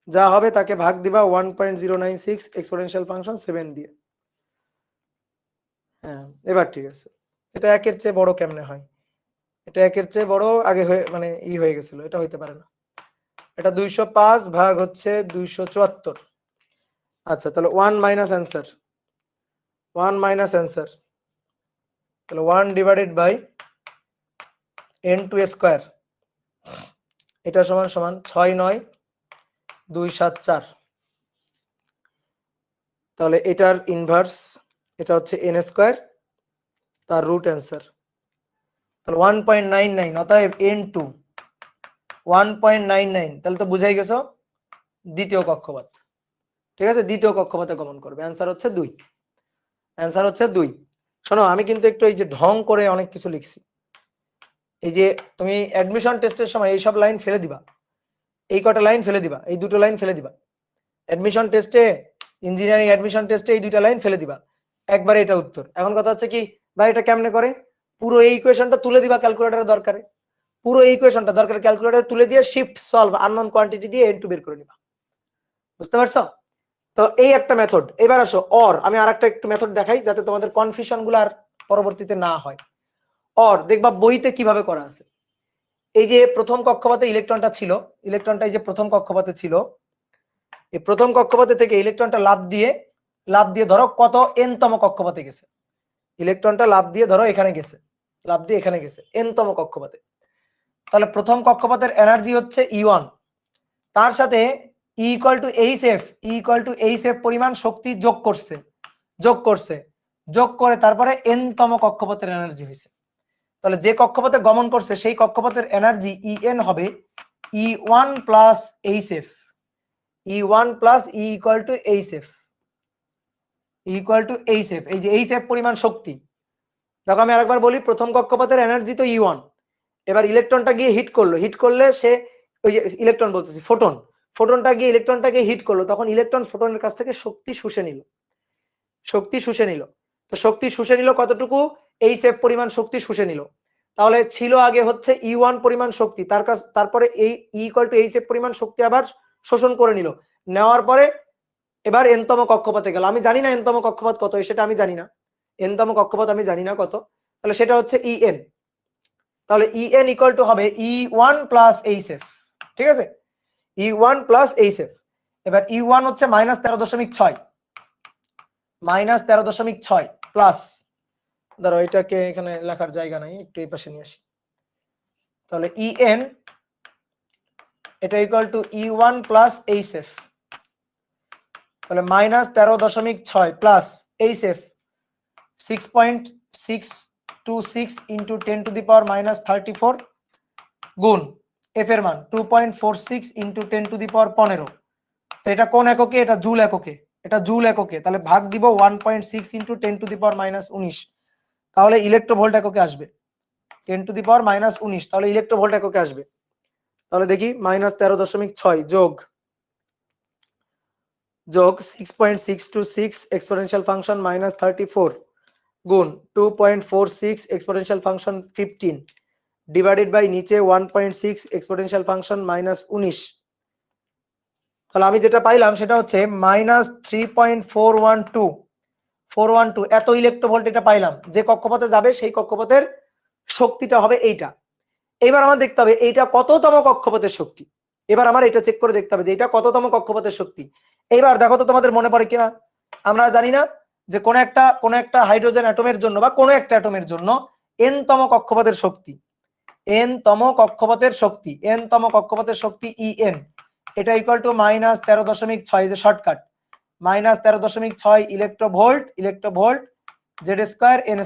যা হবে তাকে ভাগ দিবা 1.096 এক্সপোনেনশিয়াল ফাংশন 7 দিয়ে। হ্যাঁ এবার ঠিক আছে, এটা একের চেয়ে বড় কেমনে হয়, এটা একের চেয়ে বড় আগে হয়ে মানে হয়ে গেছিল, এটা হইতে পারে না, এটা 205 ভাগ হচ্ছে 274। আচ্ছা তাহলে 1 মাইনাস অ্যান্সার, 1 মাইনাস অ্যান্সার, তাহলে 1 ডিভাইডেড বাই n2 স্কয়ার, এটা সমান সমান 6 9 2 7 4, তাহলে এটার ইনভার্স, এটা হচ্ছে n স্কয়ার তার রুট অ্যান্সার, তাহলে 1.99, অতএব n2 1.99, তাহলে তো বুঝাই গেছো দ্বিতীয় কক্ষপথ। ঠিক আছে, দ্বিতীয় কক্ষপথে গমন করবে, অ্যান্সার হচ্ছে 2, অ্যান্সার হচ্ছে 2। শোনো আমি কিন্তু একটু এই যে ঢং করে অনেক কিছু লিখছি, এই যে তুমি অ্যাডমিশন টেস্টের সময় এই সব লাইন ফেলে দিবা, এই কটা লাইন ফেলে দিবা, এই দুটো লাইন ফেলে দিবা, অ্যাডমিশন টেস্টে ইঞ্জিনিয়ারিং অ্যাডমিশন টেস্টে এই দুইটা লাইন ফেলে দিবা, একবারে এটা উত্তর। এখন কথা হচ্ছে কি ভাই এটা কেমনে করে, পুরো এই ইকুয়েশনটা তুলে দিবা ক্যালকুলেটরের দরকারে, পুরো এই ইকুয়েশনটা দরকারে ক্যালকুলেটরে তুলে দিয়ে শিফট সলভ আননোন কোয়ান্টিটি দিয়ে n2 বের করে নিবা, বুঝতে পারছো, তো এই একটা মেথড। এবার আসো অর, আমি আরেকটা একটু মেথড দেখাই যাতে তোমাদের কনফিউশন গুলো আর পরবর্তীতে না হয়। অর দেখবা বইতে কিভাবে করা আছে, এই যে প্রথম কক্ষপথে ইলেকট্রনটা ছিল, ইলেকট্রনটা এই যে প্রথম কক্ষপথে ছিল, এই প্রথম কক্ষপথে থেকে ইলেকট্রনটা লাফ দিয়ে ধরো কত n তম কক্ষপথে গেছে, ইলেকট্রনটা লাফ দিয়ে ধরো এখানে গেছে, লাফ দিয়ে এখানে গেছে n তম কক্ষপথে, তাহলে প্রথম কক্ষপথের এনার্জি হচ্ছে E1, তার সাথে E equal to H F পরিমাণ শক্তি যোগ করে তারপরে n তম কক্ষপথের এনার্জি হয়েছে। তাহলে যে কক্ষপথে গমন করছে সেই কক্ষপথের এনার্জি En হবে E1 plus H F, E1 plus E equal to H F, এই যে এইচ এফ পরিমাণ শক্তি। দেখো আমি আরেকবার বলি, প্রথম কক্ষপথের এনার্জি তো E1, এবার ইলেকট্রনটা গিয়ে হিট করলে সে ওই যে ইলেকট্রন বলতেছি ফোটনটা গিয়ে ইলেকট্রনটাকে হিট করলো, তখন ইলেকট্রন ফোটনের কাছ থেকে শক্তি শুষে নিল। তো শক্তি শুষে নিল কতটুকু? এইচ এফ পরিমাণ শক্তি শুষে নিল। তাহলে ছিল আগে হচ্ছে E1 পরিমাণ শক্তি, তারপরে এই E equal to H F পরিমাণ শক্তি আবার শোষণ করে নিল, নেওয়ার পরে এবার এনতম কক্ষপথে গেল। আমি জানি না এনতম কক্ষপথ কত, সেটা আমি জানি না, এনতম কক্ষপথ আমি জানি না কত, তাহলে সেটা হচ্ছে En। তাহলে En ইকুয়াল টু হবে E1 প্লাস এইচ এফ, ঠিক আছে, E1 প্লাস এইচ এফ। এবার E1 হচ্ছে -13.6 প্লাস, ধরো এটাকে এখানে লেখার জায়গা নাই, একটু এই পাশে নিয়ে আসি। তাহলে En এটা equal to E1 plus H F, তাহলে -13.6 plus H F 6.626 into 10 to the power -34 গুণ এফ এর মান 2.46 ইন্টু 10 টু দি পাওয়ার 15। তো এটা কোন এককে? এটা জুল এককে, তাহলে ভাগ দিব 1.6 ইন্টু 10 টু দি পাওয়ার -19, তাহলে ইলেকট্রোভোল্ট এককে আসবে 10 টু দি পাওয়ার -19, তাহলে ইলেকট্রোভোল্ট এককে আসবে। তাহলে দেখি -13.6 যোগ 6.626 এক্সপোনেনশিয়াল ফাংশন -34 গুণ 2.46 এক্সপোনেনশিয়াল ফাংশন 15 ডিভাইডেড বাই নিচে 1.6 এক্সপোনেনশিয়াল ফাংশন -19। তাহলে আমি যেটা পাইলাম সেটা হচ্ছে -3.412 এত ইলেকট্রোভোল্ট এটা পাইলাম। যে কক্ষপথে যাবে সেই কক্ষপথের শক্তিটা হবে এইটা। এবার আমার দেখতে হবে এইটা কততম কক্ষপথের শক্তি। এবার আমার এটা চেক করে দেখতে হবে যে এটা কততম কক্ষপথের শক্তি। এইবার দেখো তো তোমাদের মনে পড়ে কিনা। আমরা জানি না যে কোন একটা হাইড্রোজেন অ্যাটমের জন্য বা কোন একটা অ্যাটমের জন্য n তম কক্ষপথের শক্তি, n তম কক্ষপথের শক্তি En, এটা ইকুয়াল টু -13.6, যে shortcut -13.6 electronvolt Z square N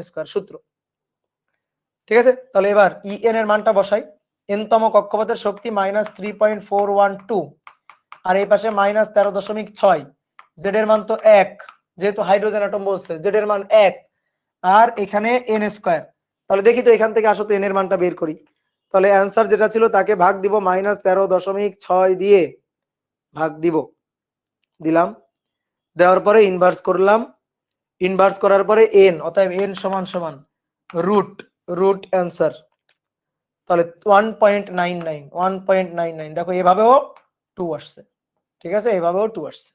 square সূত্র, ঠিক আছে। তাহলে এবার En এর মানটা বসাই। n তম কক্ষপথের শক্তি -3.412, আর এই পাশে -13.6, জেড এর মান তো 1, যেহেতু হাইড্রোজেন অ্যাটম বলছে জেড এর মান 1, আর এখানে এন স্কয়ার। তাহলে দেখি তো এখান থেকে আসো তো এন এর মানটা বের করি। তাহলে অ্যান্সার যেটা ছিল তাকে ভাগ দিব -13.6 দিয়ে ভাগ দিলাম, দেওয়ার পরে ইনভার্স করলাম, ইনভার্স করার পরে এন, অতএব এন সমান সমান রুট অ্যান্সার। তাহলে 1.99 দেখো এভাবেও 2 আসছে, ঠিক আছে, এভাবেও 2 আসছে।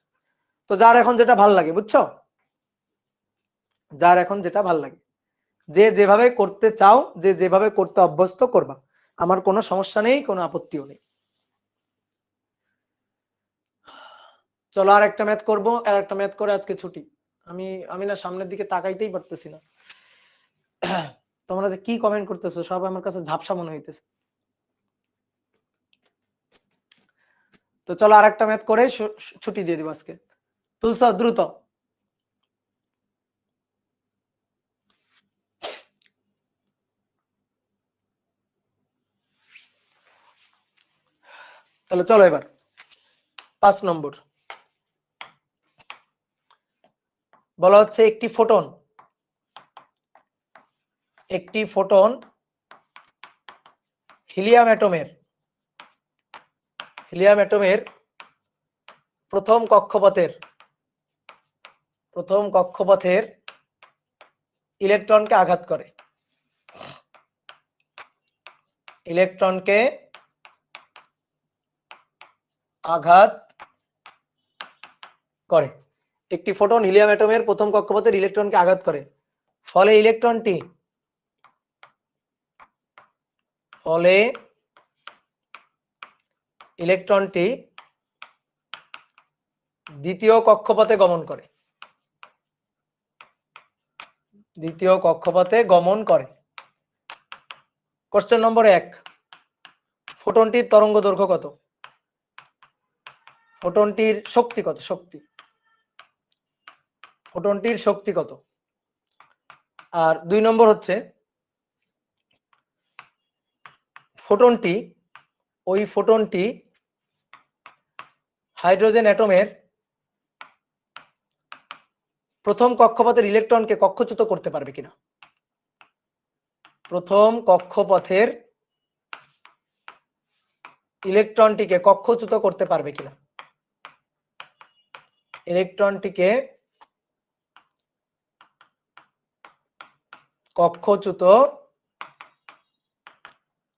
তো যার এখন যেটা ভাল লাগে, বুঝছো, যার এখন যেটা ভাল লাগে, যে যেভাবে করতে চাও, যে যেভাবে করতে অভ্যস্ত করবা, আমার কোনো সমস্যা নেই, কোনো আপত্তিও নেই। চলো আর একটা ম্যাথ করবো, আর একটা ম্যাথ করে আজকে ছুটি। আমি না সামনের দিকে তাকাইতেই পারতেছি না। তোমরা যে কি কমেন্ট করতেছো সব আমার কাছে ঝাপসা মনে হইতেছে। তো চলো আর একটা ম্যাথ করে ছুটি দিয়ে দিব আজকে। তুলছ দ্রুত। তাহলে চলো এবার 5 নম্বর বলা হচ্ছে একটি ফোটন হিলিয়াম অ্যাটমের প্রথম কক্ষপথের ইলেকট্রনকে আঘাত করে। একটি ফোটন হিলিয়াম অ্যাটমের প্রথম কক্ষপথের ইলেকট্রনকে আঘাত করে, ফলে ইলেকট্রনটি দ্বিতীয় কক্ষপথে গমন করে। কোশ্চেন নম্বর 1, ফোটনটির তরঙ্গ দৈর্ঘ্য কত? ফোটনটির শক্তি কত? ফোটনটির শক্তি কত? আর 2 নম্বর হচ্ছে ফোটনটি হাইড্রোজেন অ্যাটমের প্রথম কক্ষপথের ইলেকট্রনকে কক্ষচ্যুত করতে পারবে কিনা? প্রথম কক্ষপথের ইলেকট্রনটিকে কক্ষচ্যুত করতে পারবে কিনা? ইলেকট্রনটিকে কক্ষচ্যুত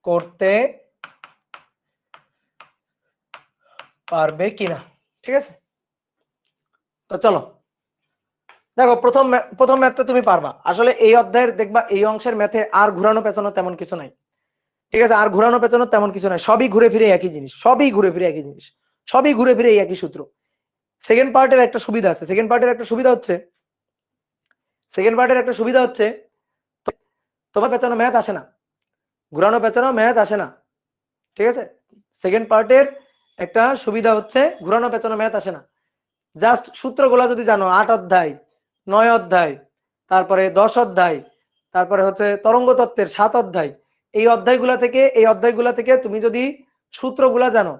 করতে পারবে কিনা? ঠিক আছে, তো চলো দেখো প্রথম ম্যাথটা তুমি পারবা। আসলে এই অধ্যায়ের দেখবা এই অংশের ম্যাথে আর ঘোরানো পেছানো তেমন কিছু নাই। ঠিক আছে, আর ঘোরানো পেছানো তেমন কিছু নাই, সবই ঘুরে ফিরে একই জিনিস, সবই ঘুরে ফিরে একই সূত্র। সেকেন্ড পার্টের একটা সুবিধা আছে, সেকেন্ড পার্টের একটা সুবিধা হচ্ছে তোমার পেছানো ম্যাথ আসে না, ঘুরানো পেছানো ম্যাথ আসে না। ঠিক আছে, সেকেন্ড পার্টের একটা সুবিধা হচ্ছে ঘুরানো পেছানো ম্যাথ আসে না। জাস্ট সূত্রগুলো যদি জানো, 8 অধ্যায় 9 অধ্যায়, তারপরে 10 অধ্যায়, তারপরে হচ্ছে তরঙ্গ তত্ত্বের 7 অধ্যায়, এই অধ্যায়গুলা থেকে তুমি যদি সূত্রগুলা জানো,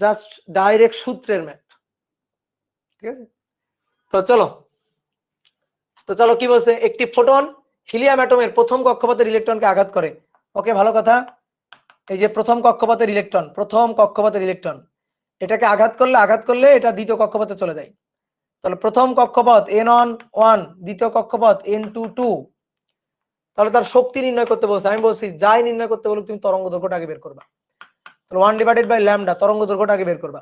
জাস্ট ডাইরেক্ট সূত্রের ম্যাথ। ঠিক আছে, তো চলো কি বলছে, একটি ফোটন হিলিয়াম অ্যাটমের প্রথম কক্ষপথের ইলেকট্রনকে আঘাত করে। ওকে, ভালো কথা। এই যে প্রথম কক্ষপথের ইলেকট্রন এটাকে আঘাত করলে এটা দ্বিতীয় কক্ষপথে চলে যায়। তাহলে প্রথম কক্ষপথ N1, দ্বিতীয় কক্ষপথ N2, তাহলে তার শক্তি নির্ণয় করতে বলছে। আমি বলছি যাই নির্ণয় করতে বলুক তুমি তরঙ্গ দৈর্ঘ্যটা আগে বের করবা। তাহলে 1/λ তরঙ্গ দৈর্ঘ্যটা আগে বের করবা।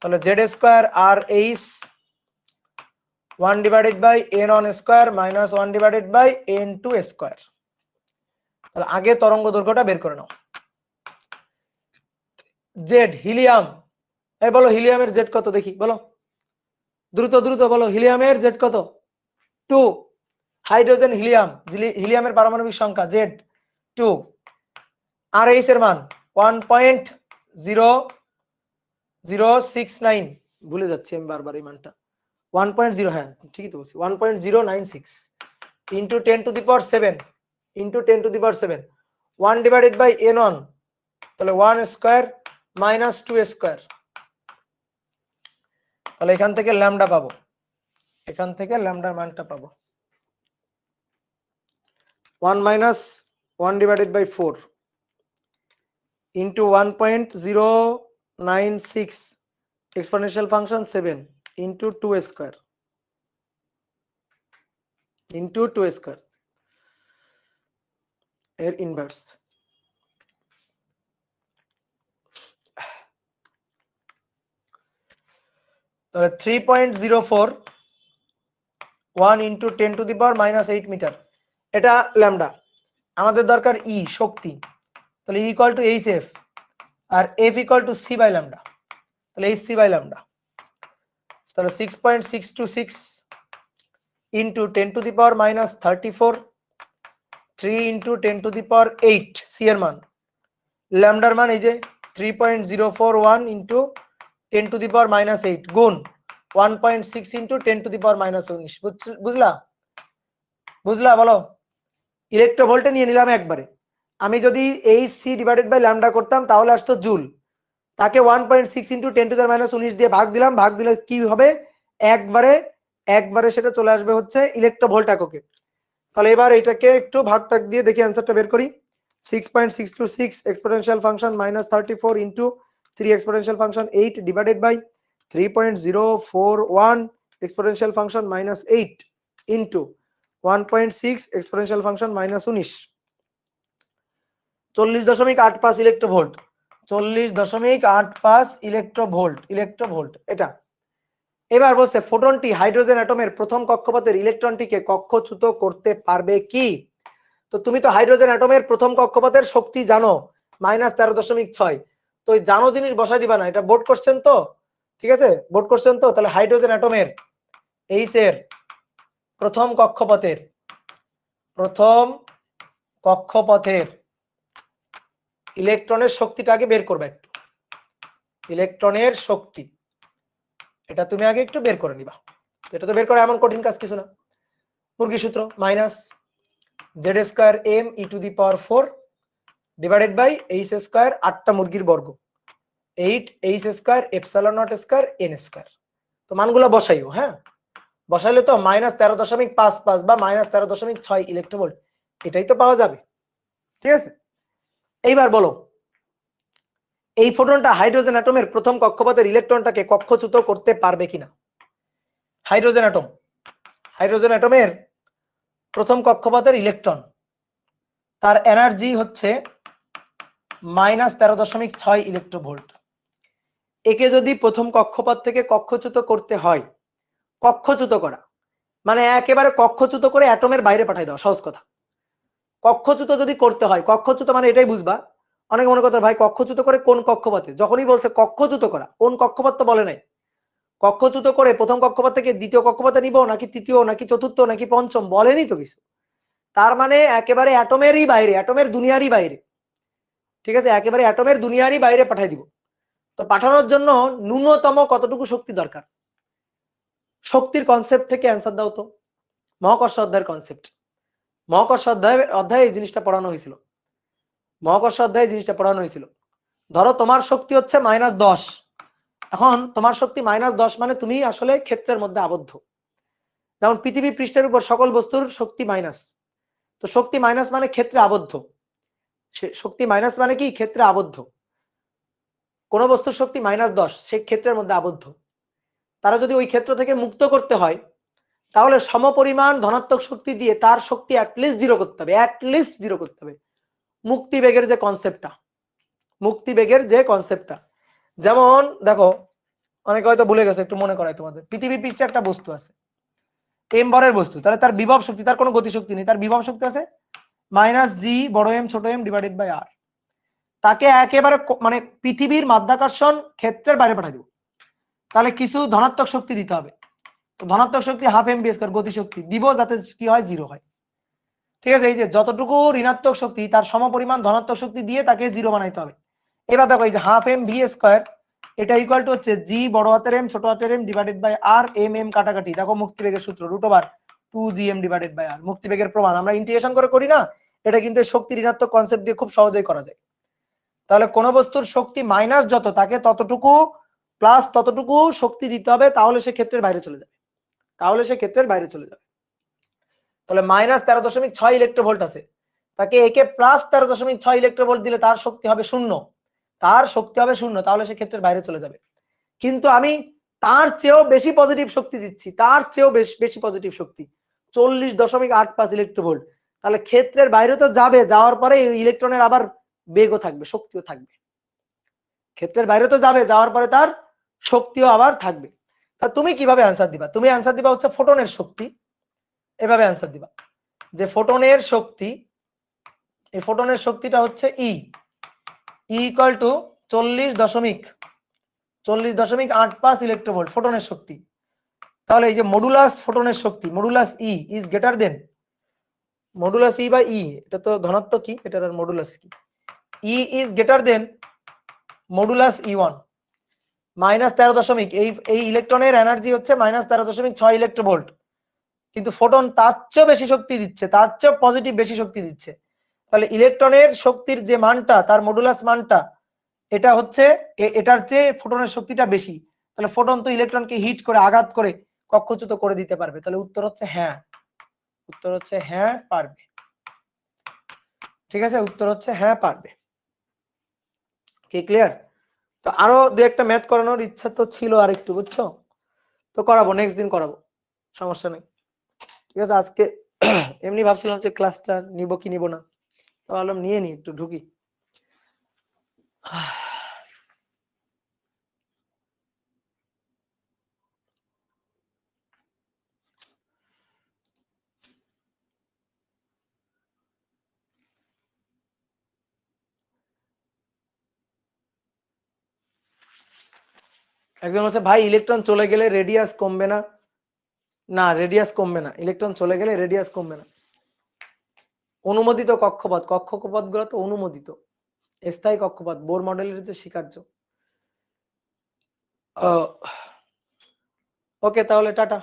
তাহলে Z² RH 1/N1² - 1/N2²। তাহলে আগে তরঙ্গ দৈর্ঘ্যটা বের করে নাও। জেড হিলিয়াম, এই বলো হিলিয়ামের জেড কত দেখি, বলো দ্রুত বলো, হিলিয়ামের জেড কত? 2। হাইড্রোজেন হিলিয়ামের পারমাণবিক সংখ্যা Z2। আর এইচ এর মান 1.0069, ভুলে যাচ্ছি আমি বারবার এই মানটা। 1.0, হ্যাঁ ঠিকই তো বলছি, 1.096 ইন্টু 10⁷ ইন্টু 10⁷ 1/N1, তাহলে 1² - 2²। তাহলে এখান থেকে ল্যামডা পাবো, এখান থেকে ল্যামডার মানটা পাবো 1 - 1/4 ইন্টু 1.096 এক্সপোনেনশিয়াল ফাংশন 7 ইন্টু 2² এর ইনভার্স। তাহলে 3.04 1 ইন্টু 10⁻⁻8 মিটার, এটা ল্যামডা। আমাদের দরকার ই শক্তি, তাহলে ইকুয়াল টু এইচ আর এফ ইকুয়াল টু c/λ, তাহলে hc/λ। তাহলে 6.626 ইন্টু 10⁻34 3 ইন্টু 10⁸ সি এর মান, ল্যামডার মান এই যে 3.041 ইন্টু 10⁻⁻8 গুণ 1.6 ইন্টু 10⁻⁻19। বুঝলা বলো, ইলেকট্রোভোল্টে নিয়ে নিলাম একবারে। আমি যদি এই c/λ করতাম তাহলে আসতো জুল, তাকে 1.6 ইন্টু 10⁻⁻19 দিয়ে ভাগ দিলে কি হবে, একবারে সেটা চলে আসবে হচ্ছে ইলেকট্রোভোল্ট এককে। তাহলে এবার এটাকে একটু ভাগ দিয়ে দেখি অ্যান্সারটা বের করি। 6.626 exponential function -34 into 3 exponential function 8 divided by 3.041 exponential function -8 into 1.6 exponential function -19, 40.85 electronvolt, 40.85 electronvolt এটা। এবার বলছে ফোটনটি হাইড্রোজেন অ্যাটমের প্রথম কক্ষপথের ইলেকট্রনটিকে কক্ষচ্যুত করতে পারবে কি? তো তুমি তো হাইড্রোজেন অ্যাটমের প্রথম কক্ষপথের শক্তি জানো -13.6, তো ওই জানো জিনিস বসাই দিবা না, এটা বোর্ড কোশ্চেন তো। ঠিক আছে, বোর্ড কোশ্চেন তো। তাহলে হাইড্রোজেন অ্যাটমের এইচ এর প্রথম কক্ষপথের ইলেকট্রনের শক্তিটা আগে বের করবে একটু, ইলেকট্রনের শক্তি এটা তুমি আগে একটু বের করে নিবা। এটা তো বের করা এমন কঠিন কাজ কিছু না। মুরগি সূত্র minus Z square M E to the power 4 divided by H square, 8টা মুরগির বর্গ, 8 H square epsilon nought square N square. তো মানগুলো বসাইও, হ্যাঁ বসাইলে তো -13.55 বা -13.6 ইলেকট্রোভোল্ট এটাই তো পাওয়া যাবে। ঠিক আছে, এইবার বলো এই ফোটনটা হাইড্রোজেন অ্যাটমের প্রথম কক্ষপথের ইলেকট্রনটাকে কক্ষচ্যুত করতে পারবে কিনা। হাইড্রোজেন অ্যাটমের প্রথম কক্ষপথের ইলেকট্রন, তার এনার্জি হচ্ছে -13.6 ইলেকট্রোভোল্ট। একে যদি প্রথম কক্ষপথ থেকে কক্ষচ্যুত করতে হয়, কক্ষচ্যুত করা মানে একেবারে কক্ষচ্যুত করে অ্যাটমের বাইরে পাঠাই দেওয়া, সহজ কথা। কক্ষচ্যুত যদি করতে হয়, কক্ষচ্যুত মানে এটাই বুঝবা, অনেকে মনে করতে ভাই কক্ষচ্যুত করে কোন কক্ষপথে, যখনই বলছে কক্ষচ্যুত করা কোন কক্ষপথ তো বলে নাই, কক্ষচ্যুত করে প্রথম কক্ষপথ থেকে দ্বিতীয় কক্ষপথে নিব নাকি তৃতীয় নাকি চতুর্থ নাকি পঞ্চম বলেনি তো কিছু। তার মানে একেবারে অ্যাটমেরই বাইরে, অ্যাটমের দুনিয়ারই বাইরে। ঠিক আছে, একেবারে অ্যাটমের দুনিয়ারই বাইরে পাঠাই দিব। তো পাঠানোর জন্য ন্যূনতম কতটুকু শক্তি দরকার, শক্তির কনসেপ্ট থেকে অ্যান্সার দাও তো। মহাকর্ষ অধ্যায়ের কনসেপ্ট, মহাকর্ষ অধ্যায়ে এই জিনিসটা পড়ানো হয়েছিল, মহাকর্ষ অধ্যায়ে জিনিসটা পড়ানো হয়েছিল। ধরো তোমার শক্তি হচ্ছে -10, এখন তোমার শক্তি -10 মানে তুমি আসলে ক্ষেত্রের মধ্যে আবদ্ধ। যেমন পৃথিবী পৃষ্ঠের উপর সকল বস্তুর শক্তি মাইনাস, তো শক্তি মাইনাস মানে ক্ষেত্রে আবদ্ধ, শক্তি মাইনাস মানে কি ক্ষেত্রে আবদ্ধ। কোন বস্তুর শক্তি -10 সে ক্ষেত্রের মধ্যে আবদ্ধ। তারা যদি ওই ক্ষেত্র থেকে মুক্ত করতে হয় তাহলে সমপরিমাণ ধনাত্মক শক্তি দিয়ে তার শক্তি অ্যাটলিস্ট জিরো করতে হবে, অ্যাটলিস্ট জিরো করতে হবে। মুক্তিবেগের যে কনসেপ্টটা, মুক্তিবেগের যে কনসেপ্টটা, যেমন দেখো অনেকে হয়তো ভুলে গেছে, একটু মনে করাই তোমাদের। পৃথিবী পৃষ্ঠে একটা বস্তু আছে এম ভরের বস্তু, তাহলে তার বিভব শক্তি, তার কোনো গতি শক্তি নেই, তার বিভব শক্তি আছে -g বড় এম ছোট এম ডিভাইডেড বাই আর। তাকে একেবারে মানে পৃথিবীর মাধ্যাকর্ষণ ক্ষেত্রের বাইরে পাঠিয়ে দেব, তাহলে কিছু ধনাত্মক শক্তি দিতে হবে। তো ধনাত্মক শক্তি ½ m² গতি শক্তি দিব যাতে কি হয়, জিরো হয়। ঠিক আছে, এই যে যতটুকু ঋণাত্মক শক্তি তার সমপরিমাণ ধনাত্মক শক্তি দিয়ে তাকে জিরো বানাইতে হবে। এবার দেখো এই যে ½ mv², এটা ইকুয়াল টু হচ্ছে জি বড় হাতের এম ছোট হাতের M divided by R, M M কাটাকাটি, দেখো মুক্তিবেগের সূত্র √2gm ডিভাইডেড বাই আর। মুক্তিবেগের প্রমাণ আমরা ইন্টিগ্রেশন করে করি না, এটা কিন্তু শক্তি ঋণাত্মক কনসেপ্ট দিয়ে খুব সহজেই করা যায়। তাহলে কোন বস্তুর শক্তি মাইনাস যত তাকে ততটুকু প্লাস ততটুকু শক্তি দিতে হবে, তাহলে সে ক্ষেত্রের বাইরে চলে যাবে, তাহলে সে ক্ষেত্রের বাইরে চলে যাবে। তাহলে -13.6 ইলেকট্রোভোল্ট আছে, তাকে একে +13.6 ইলেকট্রোভোল্ট দিলে তার শক্তি হবে 0, তার শক্তি হবে 0, তাহলে সে ক্ষেত্রের বাইরে চলে যাবে। কিন্তু আমি তার চেয়েও বেশি পজিটিভ শক্তি দিচ্ছি, তার চেয়েও বেশি পজিটিভ শক্তি 40.85 ইলেকট্রোভোল্ট, তাহলে ক্ষেত্রের বাইরে তো যাবে, যাওয়ার পরে ইলেকট্রনের আবার বেগও থাকবে, শক্তিও থাকবে। ক্ষেত্রের বাইরে তো যাবে, যাওয়ার পরে তার শক্তিও আবার থাকবে। তা তুমি কিভাবে অ্যান্সার দিবা, তুমি অ্যান্সার দিবা হচ্ছে ফোটনের শক্তি, এভাবে অ্যান্সার দিবা যে ফোটনের শক্তি, এই ফোটনের শক্তিটা হচ্ছে ই ইকুয়াল টু 40.85 ইলেকট্রোভোল্ট ফোটনের শক্তি। তাহলে এই যে মডুলাস ফোটনের শক্তি, modulus E is greater than modulus E by E, এটা তো ধনাত্মক কি, এটার আর মডুলাস কি, E is greater than modulus ই1 -13 এই ইলেকট্রনের এনার্জি হচ্ছে -13.6 ইলেকট্রোভোল্ট, কিন্তু ফোটন তার চেয়েও বেশি শক্তি দিচ্ছে, তার চেয়েও পজিটিভ বেশি শক্তি দিচ্ছে। তাহলে ইলেকট্রনের শক্তির যে মানটা, তার মডুলাস মানটা এটা হচ্ছে এটার চেয়ে ফোটনের শক্তিটা বেশি, তাহলে ফোটন তো ইলেকট্রনকে হিট করে আঘাত করে কক্ষচ্যুত করে দিতে পারবে। তাহলে উত্তর হচ্ছে হ্যাঁ, উত্তর হচ্ছে হ্যাঁ পারবে। ঠিক আছে, উত্তর হচ্ছে হ্যাঁ পারবে। কি ক্লিয়ার? তো আরো দু একটা ম্যাথ করানোর ইচ্ছা তো ছিল আর একটু, বুঝছো, তো করাবো, নেক্সট দিন করাবো, সমস্যা নেই। ঠিক আছে, আজকে এমনি ভাবছিলাম যে ক্লাসটা নিব কি নিব না, তো ভাবলাম নিয়ে নি, একটু ঢুকি। একজন বলছে ভাই ইলেকট্রন চলে গেলে রেডিয়াস কমবে না? না, রেডিয়াস কমবে না, ইলেকট্রন চলে গেলে রেডিয়াস কমবে না। অনুমোদিত কক্ষপথ, কক্ষপথ গুলো তো অনুমোদিত, স্থায়ী কক্ষপথ বোর মডেলের যে স্বীকার্য। ওকে, তাহলে টাটা।